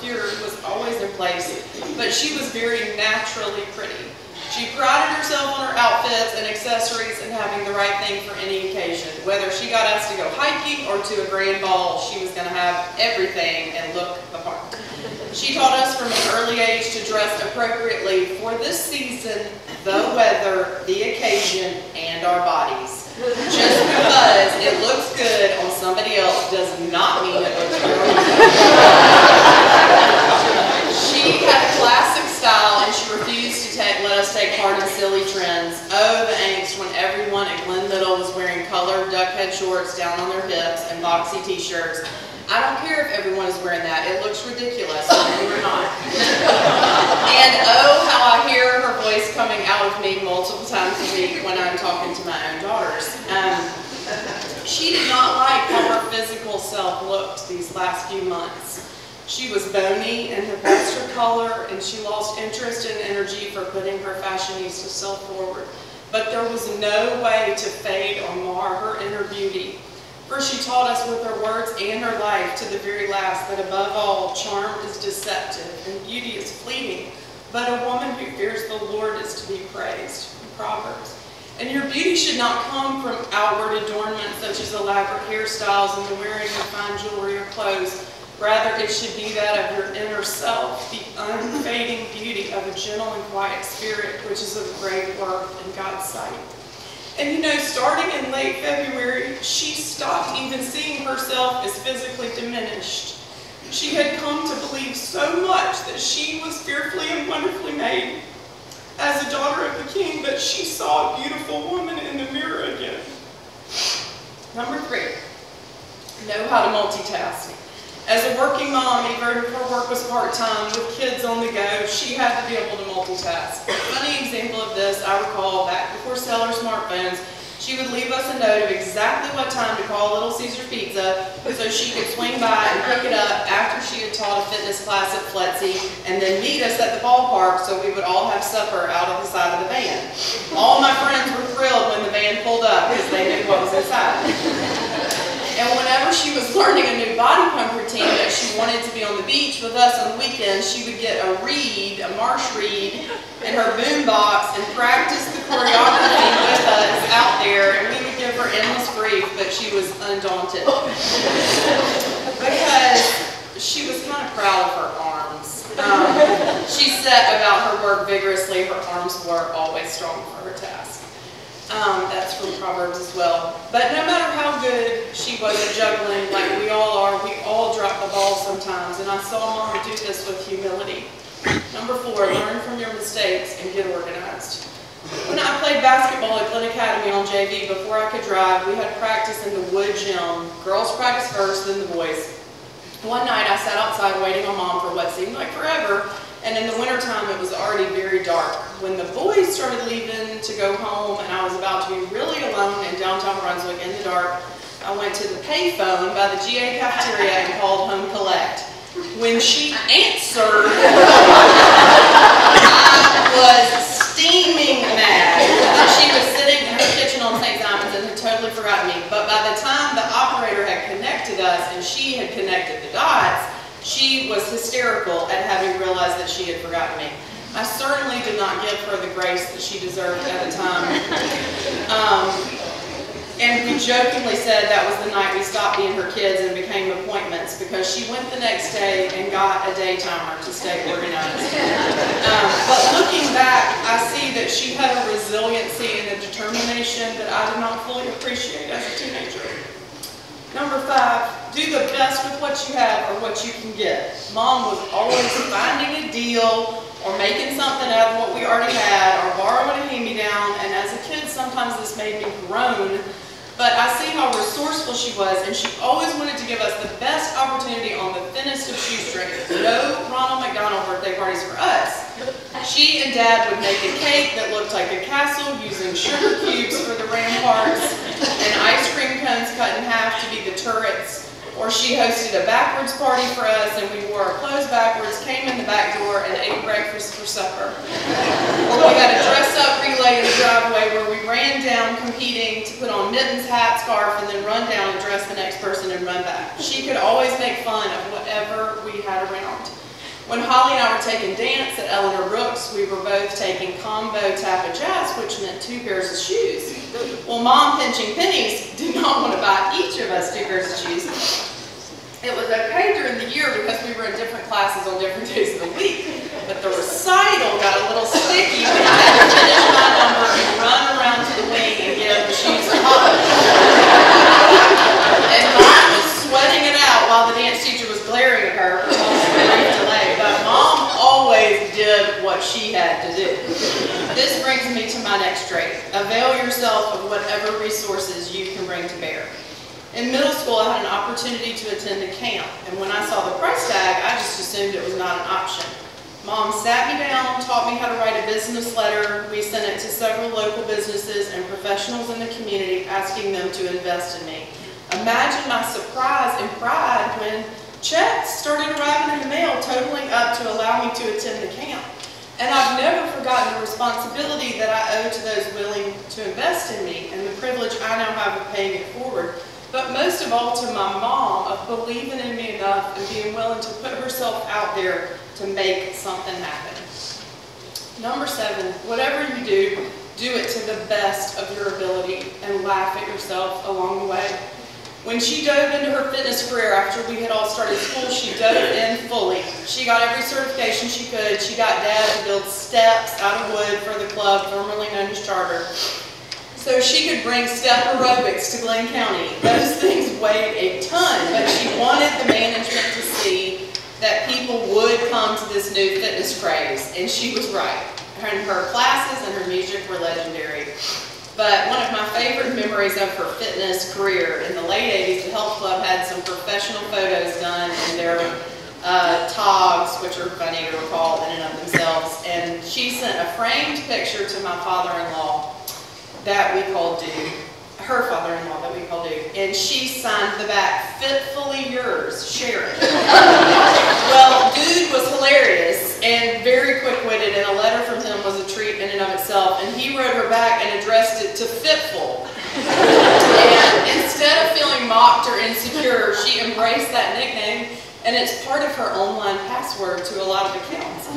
fury was always in place, but she was very naturally pretty. She prided herself on her outfits and accessories and having the right thing for any occasion. Whether she got asked to go hiking or to a grand ball, she was going to have everything and look the part. She taught us from an early age to dress appropriately for this season, the weather, the occasion, and our bodies. Just because it looks good on somebody else does not mean it looks good on you. She had a classic style, and she refused to let us take part in silly trends. Oh, the angst when everyone at Glen Middle was wearing colored duckhead shorts down on their hips and boxy t-shirts. I don't care if everyone is wearing that. It looks ridiculous, and we're not. And oh, how I hear her voice coming out of me multiple times a week when I'm talking to my own daughters. She did not like how her physical self looked these last few months. She was bony and had lost her color, and she lost interest and energy for putting her fashionista self forward. But there was no way to fade or mar her inner beauty. For she taught us with her words and her life to the very last that above all, charm is deceptive and beauty is fleeting, but a woman who fears the Lord is to be praised. Proverbs. And your beauty should not come from outward adornment such as elaborate hairstyles and the wearing of fine jewelry or clothes. Rather, it should be that of your inner self, the unfading beauty of a gentle and quiet spirit, which is of great worth in God's sight. And you know, starting in late February, she stopped even seeing herself as physically diminished. She had come to believe so much that she was fearfully and wonderfully made as a daughter of the King, that she saw a beautiful woman in the mirror again. Number 3, know how to multitask. As a working mom, even if her work was part-time with kids on the go, she had to be able to multitask. A funny example of this I recall back before cellular smartphones, she would leave us a note of exactly what time to call Little Caesar's Pizza so she could swing by and pick it up after she had taught a fitness fitness class at Fletzy and then meet us at the ballpark so we would all have supper out of the side of the van. All my friends were thrilled when the van pulled up because they knew what was inside. And whenever she was learning a new body pump routine that she wanted to be on the beach with us on the weekends, she would get a reed, a marsh reed, in her boom box and practice the choreography with us out there, and we would give her endless grief, but she was undaunted. Because she was kind of proud of her arms. She set about her work vigorously. Her arms were always strong for her task. That's from Proverbs as well. But no matter how good she was at juggling, like we all are, we all drop the ball sometimes. And I saw Mom do this with humility. Number 4, learn from your mistakes and get organized. When I played basketball at Glen Academy on JV, before I could drive, we had practice in the wood gym. Girls practice first, then the boys. One night I sat outside waiting on Mom for what seemed like forever. And in the wintertime, it was already very dark. When the boys started leaving to go home and I was about to be really alone in downtown Brunswick in the dark, I went to the payphone by the GA cafeteria and called Home Collect. When she answered, I was steaming mad. She was sitting in her kitchen on St. Simon's and had totally forgotten me. But by the time the operator had connected us and she had connected the dots, she was hysterical at having realized that she had forgotten me. I certainly did not give her the grace that she deserved at the time. And we jokingly said that was the night we stopped being her kids and became appointments, because she went the next day and got a day timer to stay organized. But looking back, I see that she had a resiliency and a determination that I did not fully appreciate as a teenager. Number 5, do the best with what you have or what you can get. Mom was always finding a deal or making something out of what we already had or borrowing a hand-me-down, and as a kid sometimes this made me groan, but I see how resourceful she was, and she always wanted to give us the best opportunity on the thinnest of shoestrings. No Ronald McDonald birthday parties for us. She and Dad would make a cake that looked like a castle using sugar cubes for the ramparts and ice cream cones cut in half to be the turrets. Or she hosted a backwards party for us and we wore our clothes backwards, came in the back door, and ate breakfast for supper. Or we had a dress-up relay in the driveway where we ran down competing to put on mittens, hat, scarf, and then run down and dress the next person and run back. She could always make fun of whatever we had around. When Holly and I were taking dance at Eleanor Brooks, we were both taking combo tap and jazz, which meant 2 pairs of shoes. Well, Mom, pinching pennies, did not want to buy each of us 2 pairs of shoes. It was okay during the year because we were in different classes on different days of the week. But the recital got a little sticky when I had to finish my number and run around to the wing and give the shoes a hug. And Mom was sweating it out while the dance teacher was glaring at her for a brief delay. But Mom always did what she had to do. This brings me to my next trait. Avail yourself of whatever resources you can bring to bear. In middle school, I had an opportunity to attend a camp, and when I saw the price tag, I just assumed it was not an option. Mom sat me down, taught me how to write a business letter. We sent it to several local businesses and professionals in the community, asking them to invest in me. Imagine my surprise and pride when checks started arriving in the mail, totaling up to allow me to attend the camp. And I've never forgotten the responsibility that I owe to those willing to invest in me, and the privilege I now have of paying it forward. But most of all to my mom of believing in me enough and being willing to put herself out there to make something happen. Number 7, whatever you do, do it to the best of your ability and laugh at yourself along the way. When she dove into her fitness career after we had all started school, she dove in fully. She got every certification she could. She got Dad to build steps out of wood for the club formerly known as Charter, so she could bring step aerobics to Glenn County. Those things weighed a ton, but she wanted the management to see that people would come to this new fitness craze, and she was right. And her classes and her music were legendary. But one of my favorite memories of her fitness career, in the late 80s, the health club had some professional photos done in their togs, which are funny to recall in and of themselves, and she sent a framed picture to my father-in-law that we called Dude, her father-in-law that we called Dude, and she signed the back, "Fitfully yours, Sharon." Well, Dude embraced that nickname, and it's part of her online password to a lot of accounts.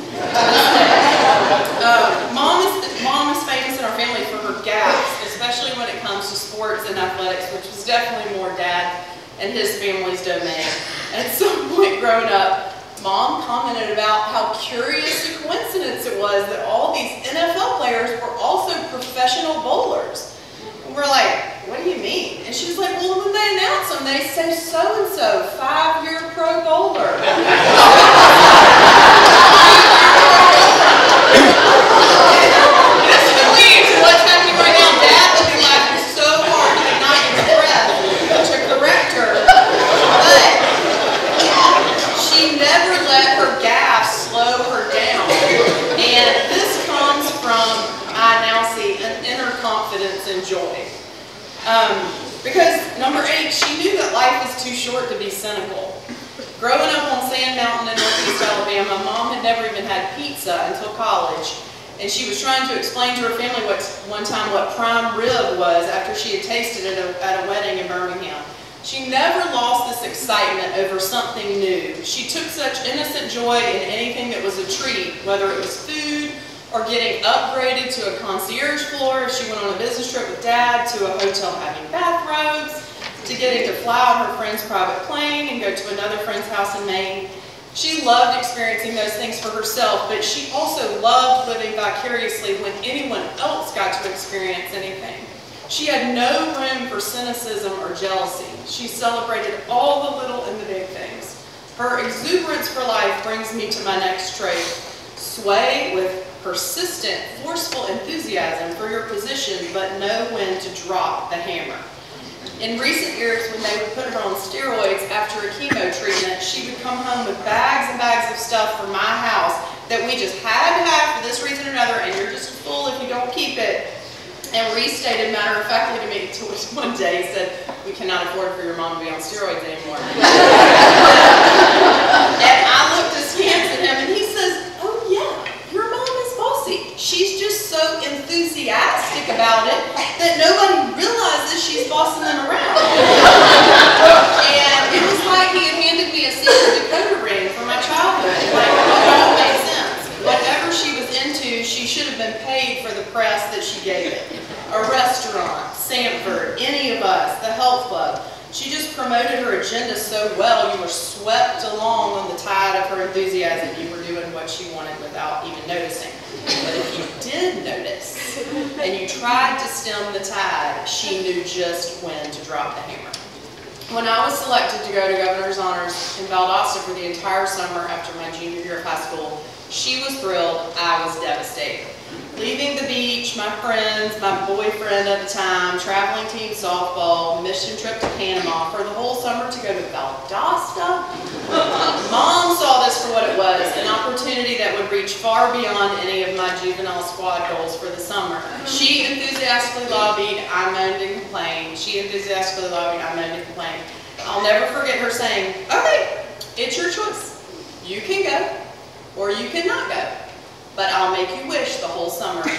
Mom is famous in our family for her gaffes, especially when it comes to sports and athletics, which was definitely more Dad and his family's domain. At some point growing up, Mom commented about how curious a coincidence it was that all these NFL players were also professional bowlers. And we're like, what do you mean? And she's like, well, when they announce them, they say so-and-so, 5-year pro bowler. This would lead to what's happening right now. Dad would be laughing so hard he could not get his breath to correct her. But she never let her gaffes slow her down. And this comes from, I now see, an inner confidence and joy. Because number 8, she knew that life is too short to be cynical. Growing up on Sand Mountain in Northeast Alabama, Mom had never even had pizza until college. And she was trying to explain to her family one time what prime rib was after she had tasted it at a wedding in Birmingham. She never lost this excitement over something new. She took such innocent joy in anything that was a treat, whether it was food or getting upgraded to a concierge floor if she went on a business trip with Dad, to a hotel having bathrobes, to getting to fly on her friend's private plane and go to another friend's house in Maine. She loved experiencing those things for herself, but she also loved living vicariously when anyone else got to experience anything. She had no room for cynicism or jealousy. She celebrated all the little and the big things. Her exuberance for life brings me to my next trait. Sway with persistent, forceful enthusiasm for your position, but know when to drop the hammer. In recent years, when they would put her on steroids after a chemo treatment, she would come home with bags and bags of stuff from my house that we just had to have for this reason or another, and you're just a fool if you don't keep it. And restated matter-of-factly to me one day, said, we cannot afford for your mom to be on steroids anymore. And I looked askance at him, and he says, oh yeah, your mom is bossy. She's just so enthusiastic about it that nobody realizes she's bossing them around. And it was like he had handed me a sealed decoder ring from my childhood. Like, it all made sense. Whatever she was into, she should have been paid for the press that she gave it. A restaurant, Sanford, any of us, the health club. She just promoted her agenda so well, you were swept along on the tide of her enthusiasm. You were doing what she wanted without even noticing. But if you did notice, and you tried to stem the tide, she knew just when to drop the hammer. When I was selected to go to Governor's Honors in Valdosta for the entire summer after my junior year of high school, she was thrilled, I was devastated. Leaving the beach, my friends, my boyfriend at the time, traveling team softball, mission trip to Panama for the whole summer to go to Valdosta. Mom saw this for what it was, an opportunity that would reach far beyond any of my juvenile squad goals for the summer. She enthusiastically lobbied, I moaned and complained. She enthusiastically lobbied, I moaned and complained. I'll never forget her saying, okay, it's your choice. You can go, or you cannot go. But I'll make you wish the whole summer. And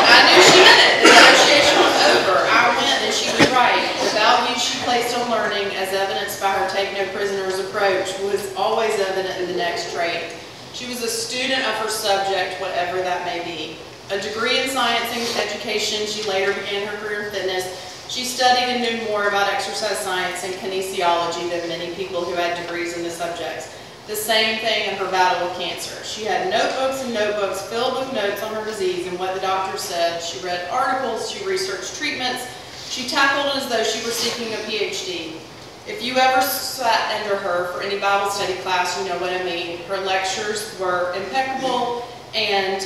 I knew she meant it. The negotiation was over. I went and she was right. The value she placed on learning, as evidenced by her take no prisoners approach, was always evident in the next trait. She was a student of her subject, whatever that may be. A degree in science and education, she later began her career in fitness. She studied and knew more about exercise science and kinesiology than many people who had degrees in the subjects. The same thing in her battle with cancer. She had notebooks and notebooks filled with notes on her disease and what the doctor said. She read articles, she researched treatments, she tackled it as though she were seeking a PhD. If you ever sat under her for any Bible study class, you know what I mean. Her lectures were impeccable and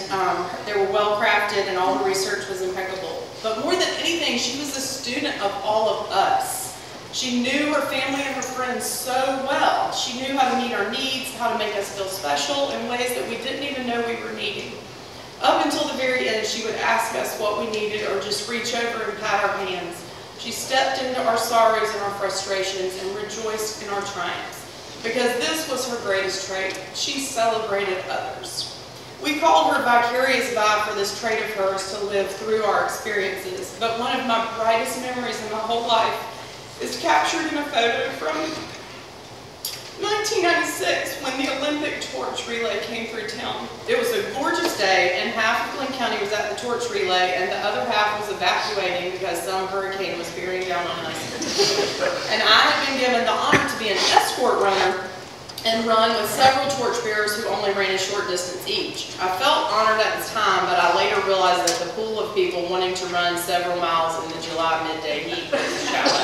they were well crafted and all the research was impeccable. But more than anything, she was a student of all of us. She knew her family and her friends so well. She knew how to meet our needs, how to make us feel special in ways that we didn't even know we were needing. Up until the very end, she would ask us what we needed or just reach over and pat our hands. She stepped into our sorrows and our frustrations and rejoiced in our triumphs. Because this was her greatest trait. She celebrated others. We called her vicarious Vi for this trait of hers to live through our experiences, but one of my brightest memories in my whole life is captured in a photo from 1996 when the Olympic torch relay came through town. It was a gorgeous day, and half of Glenn County was at the torch relay, and the other half was evacuating because some hurricane was bearing down on us. And I had been given the honor to be an escort runner and run with several torchbearers who only ran a short distance each. I felt honored at the time, but I later realized that the pool of people wanting to run several miles in the July midday heat was shallow.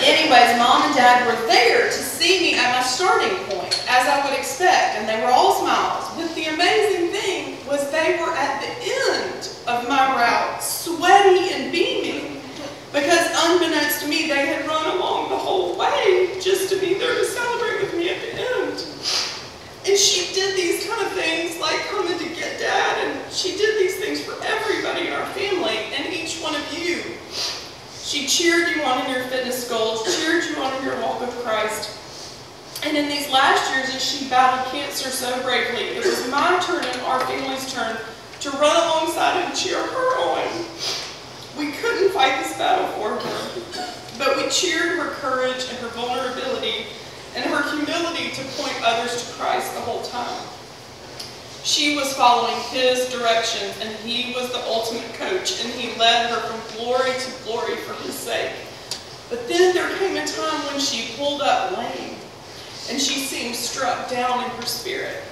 Anyways, Mom and Dad were there to see me at my starting point, as I would expect, and they were all smiles. But the amazing thing was they were at the end of my route, sweaty and beaming, because unbeknownst to me, they had run along the whole way just to be there to celebrate with me at the end. And she did these kind of things like coming to get Dad, and she did these things for everybody in our family and each one of you. She cheered you on in your fitness goals, cheered you on in your walk with Christ. And in these last years, as she battled cancer so bravely, it was my turn and our family's turn to run alongside and cheer her on. We couldn't fight this battle for her, but we cheered her courage and her vulnerability and her humility to point others to Christ the whole time. She was following His directions, and He was the ultimate coach, and He led her from glory to glory for His sake. But then there came a time when she pulled up lame, and she seemed struck down in her spirit.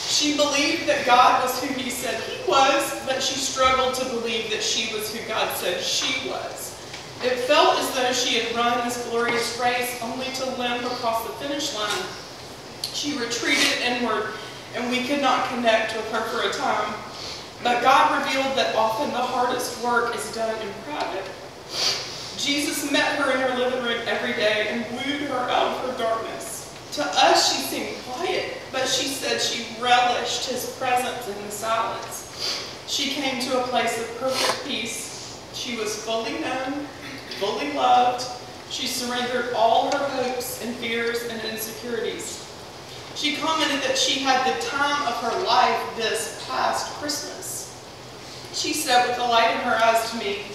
She believed that God was who He said He was, but she struggled to believe that she was who God said she was. It felt as though she had run this glorious race only to limp across the finish line. She retreated inward, and we could not connect with her for a time. But God revealed that often the hardest work is done in private. Jesus met her in her living room every day and wooed her out of her darkness. To us, she seemed quiet, but she said she relished His presence in the silence. She came to a place of perfect peace. She was fully known, fully loved. She surrendered all her hopes and fears and insecurities. She commented that she had the time of her life this past Christmas. She said with the light in her eyes to me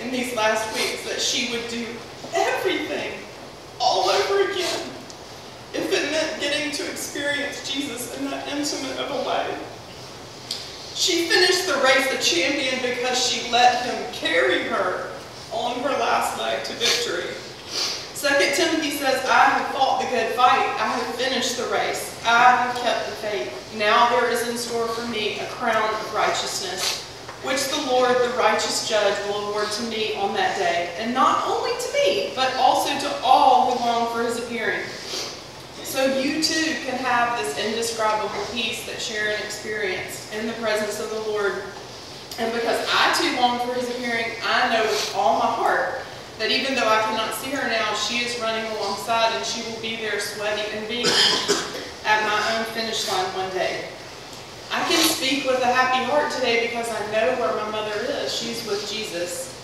in these last weeks that she would do everything all over again if it meant getting to experience Jesus in that intimate of a way. She finished the race a champion because she let Him carry her on her last leg to victory. 2 Timothy says, I have fought the good fight. I have finished the race. I have kept the faith. Now there is in store for me a crown of righteousness, which the Lord, the righteous judge, will award to me on that day. And not only to me, but also to all who long for His appearing. So you too can have this indescribable peace that Sharon experienced in the presence of the Lord. And because I too long for His appearing, I know with all my heart that even though I cannot see her now, she is running alongside, and she will be there sweaty and beaming at my own finish line one day. I can speak with a happy heart today because I know where my mother is. She's with Jesus.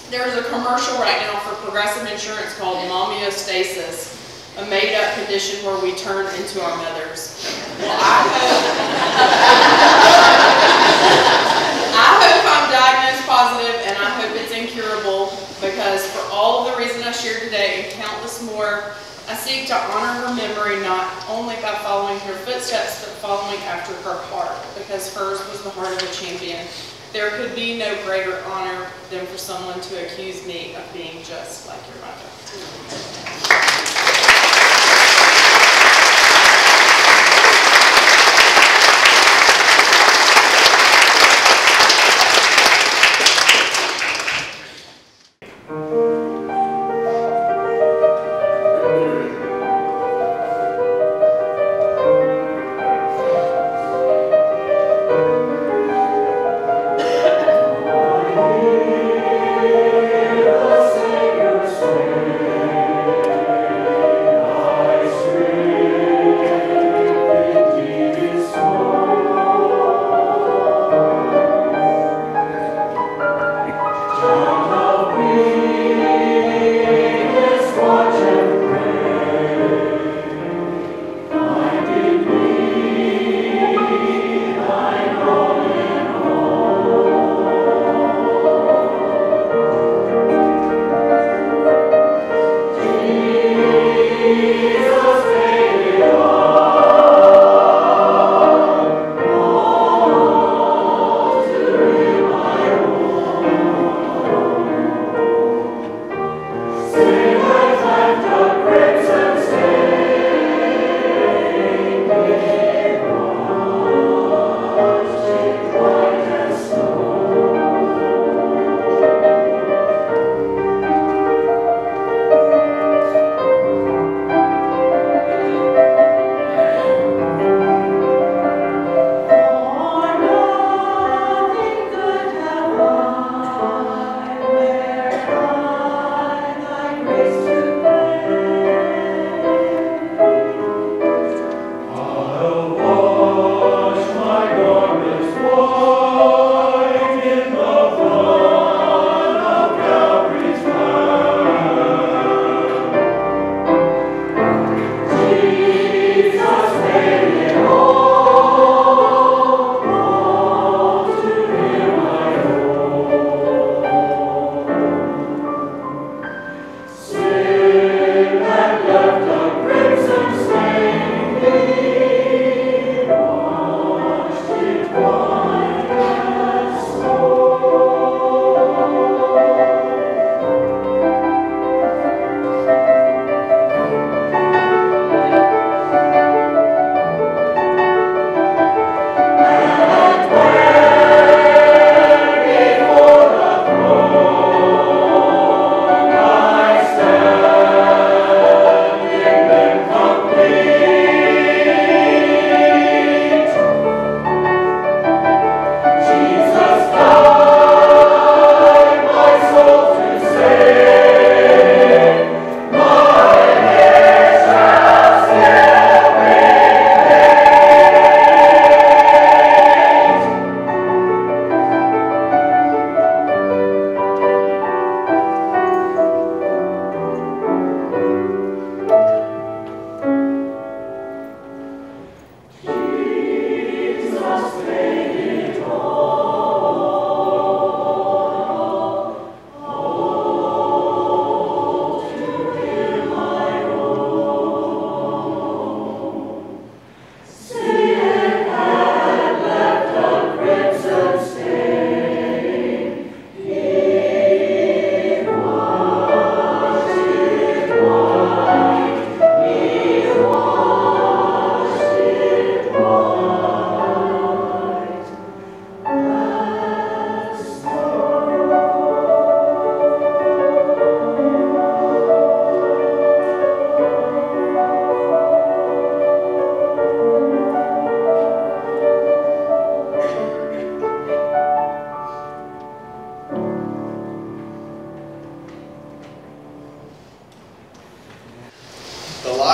There's a commercial right now for Progressive Insurance called mommyostasis, a made-up condition where we turn into our mothers. Well, I hope I'm diagnosed positive, and I hope it's incurable, because for all of the reasons I shared today and countless more, I seek to honor her memory not only by following her footsteps, but following after her heart, because hers was the heart of a champion. There could be no greater honor than for someone to accuse me of being just like your mother.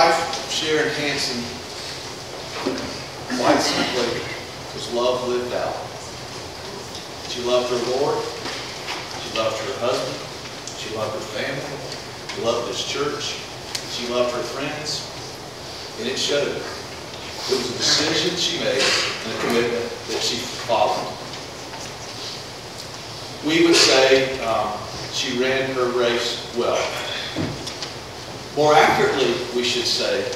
life of Sharon Hanson, quite simply, was love lived out. She loved her Lord. She loved her husband. She loved her family. She loved this church. She loved her friends. And it showed. It was a decision she made and a commitment that she followed. We would say she ran her race well. More accurately, we should say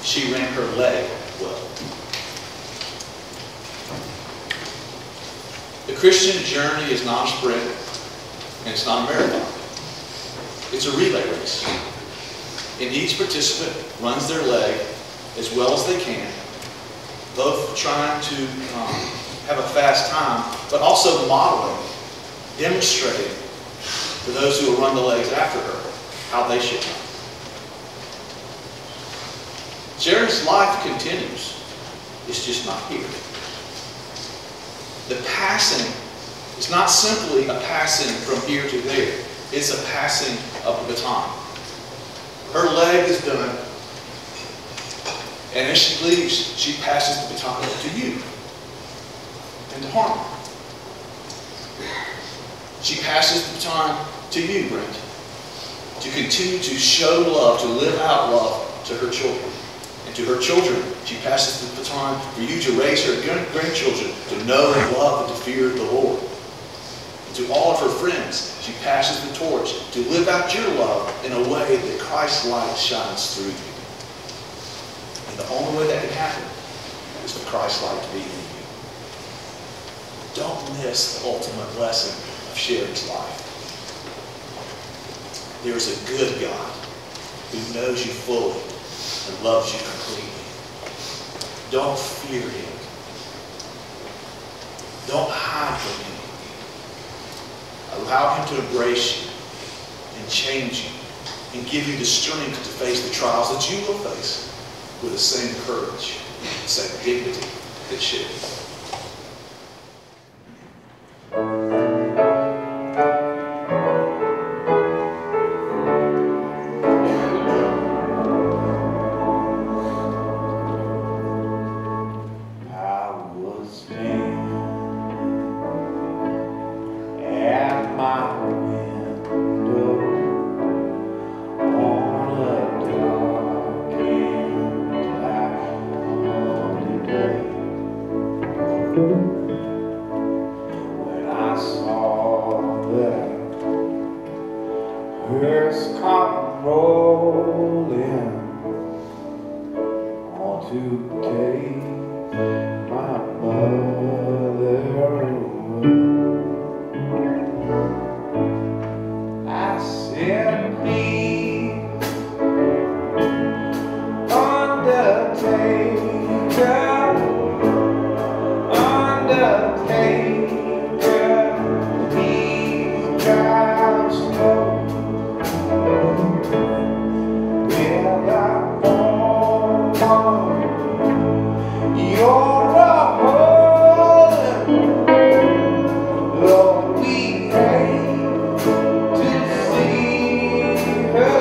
she ran her leg well. The Christian journey is not a sprint, and it's not a marathon. It's a relay race. And each participant runs their leg as well as they can, both trying to have a fast time, but also modeling, demonstrating to those who will run the legs after her how they should run. Sharon's life continues. It's just not here. The passing is not simply a passing from here to there. It's a passing of the baton. Her leg is done, and as she leaves, she passes the baton to you and to Harmon. She passes the baton to you, Brent, to continue to show love, to live out love to her children. And to her children, she passes the baton for you to raise her grandchildren to know and love and to fear the Lord. And to all of her friends, she passes the torch to live out your love in a way that Christ's light shines through you. And the only way that can happen is for Christ's light to be in you. Don't miss the ultimate lesson of Sharon's life. There is a good God who knows you fully and loves you completely. Don't fear him. Don't hide from him. Allow him to embrace you and change you and give you the strength to face the trials that you will face with the same courage, the same dignity that should be. When I saw that hearse come rolling on to take my mother away, I said, please, undertaker, please drive slow. Well, I want you're a holding, Lord, we hate to see her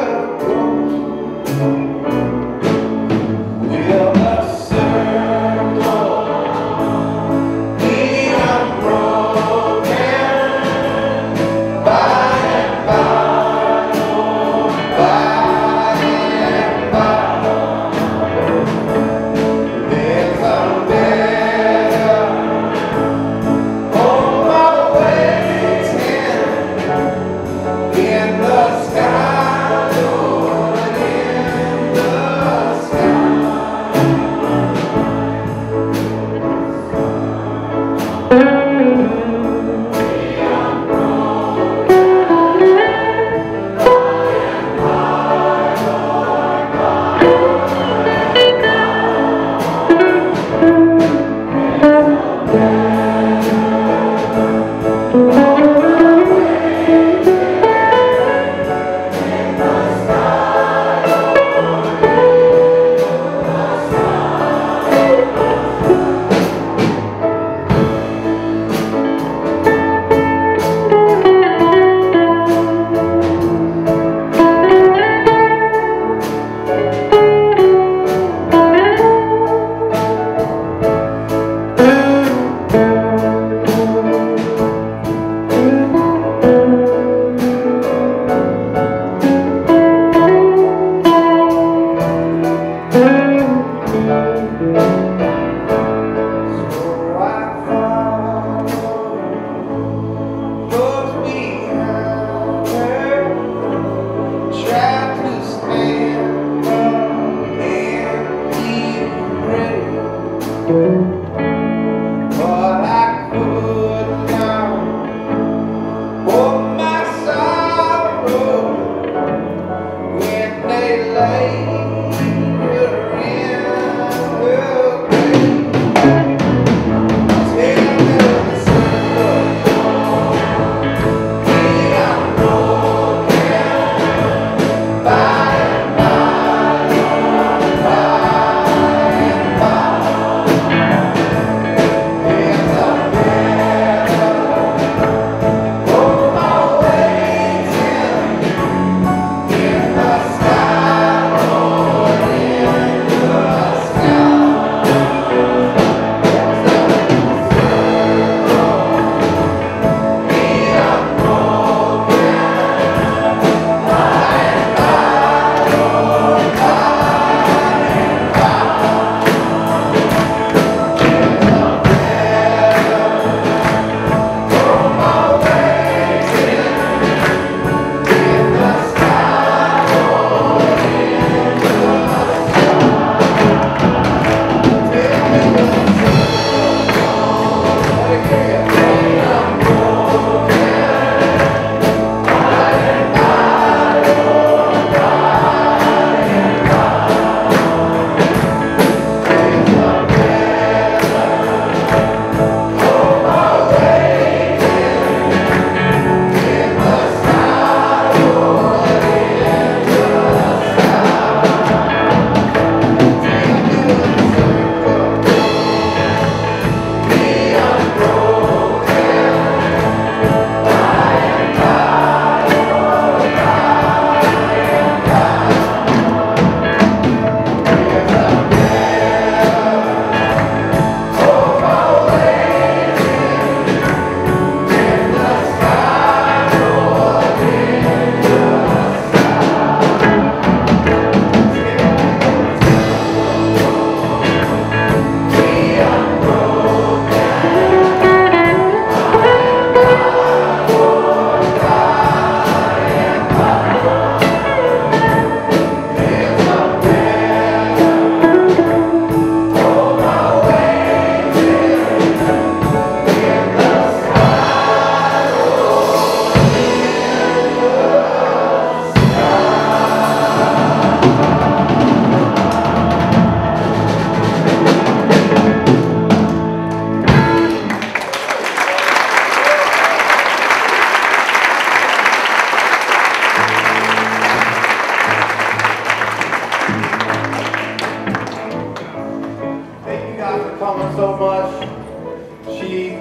coming so much. She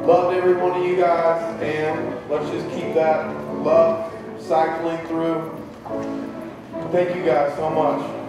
loved every one of you guys, and let's just keep that love cycling through. Thank you guys so much.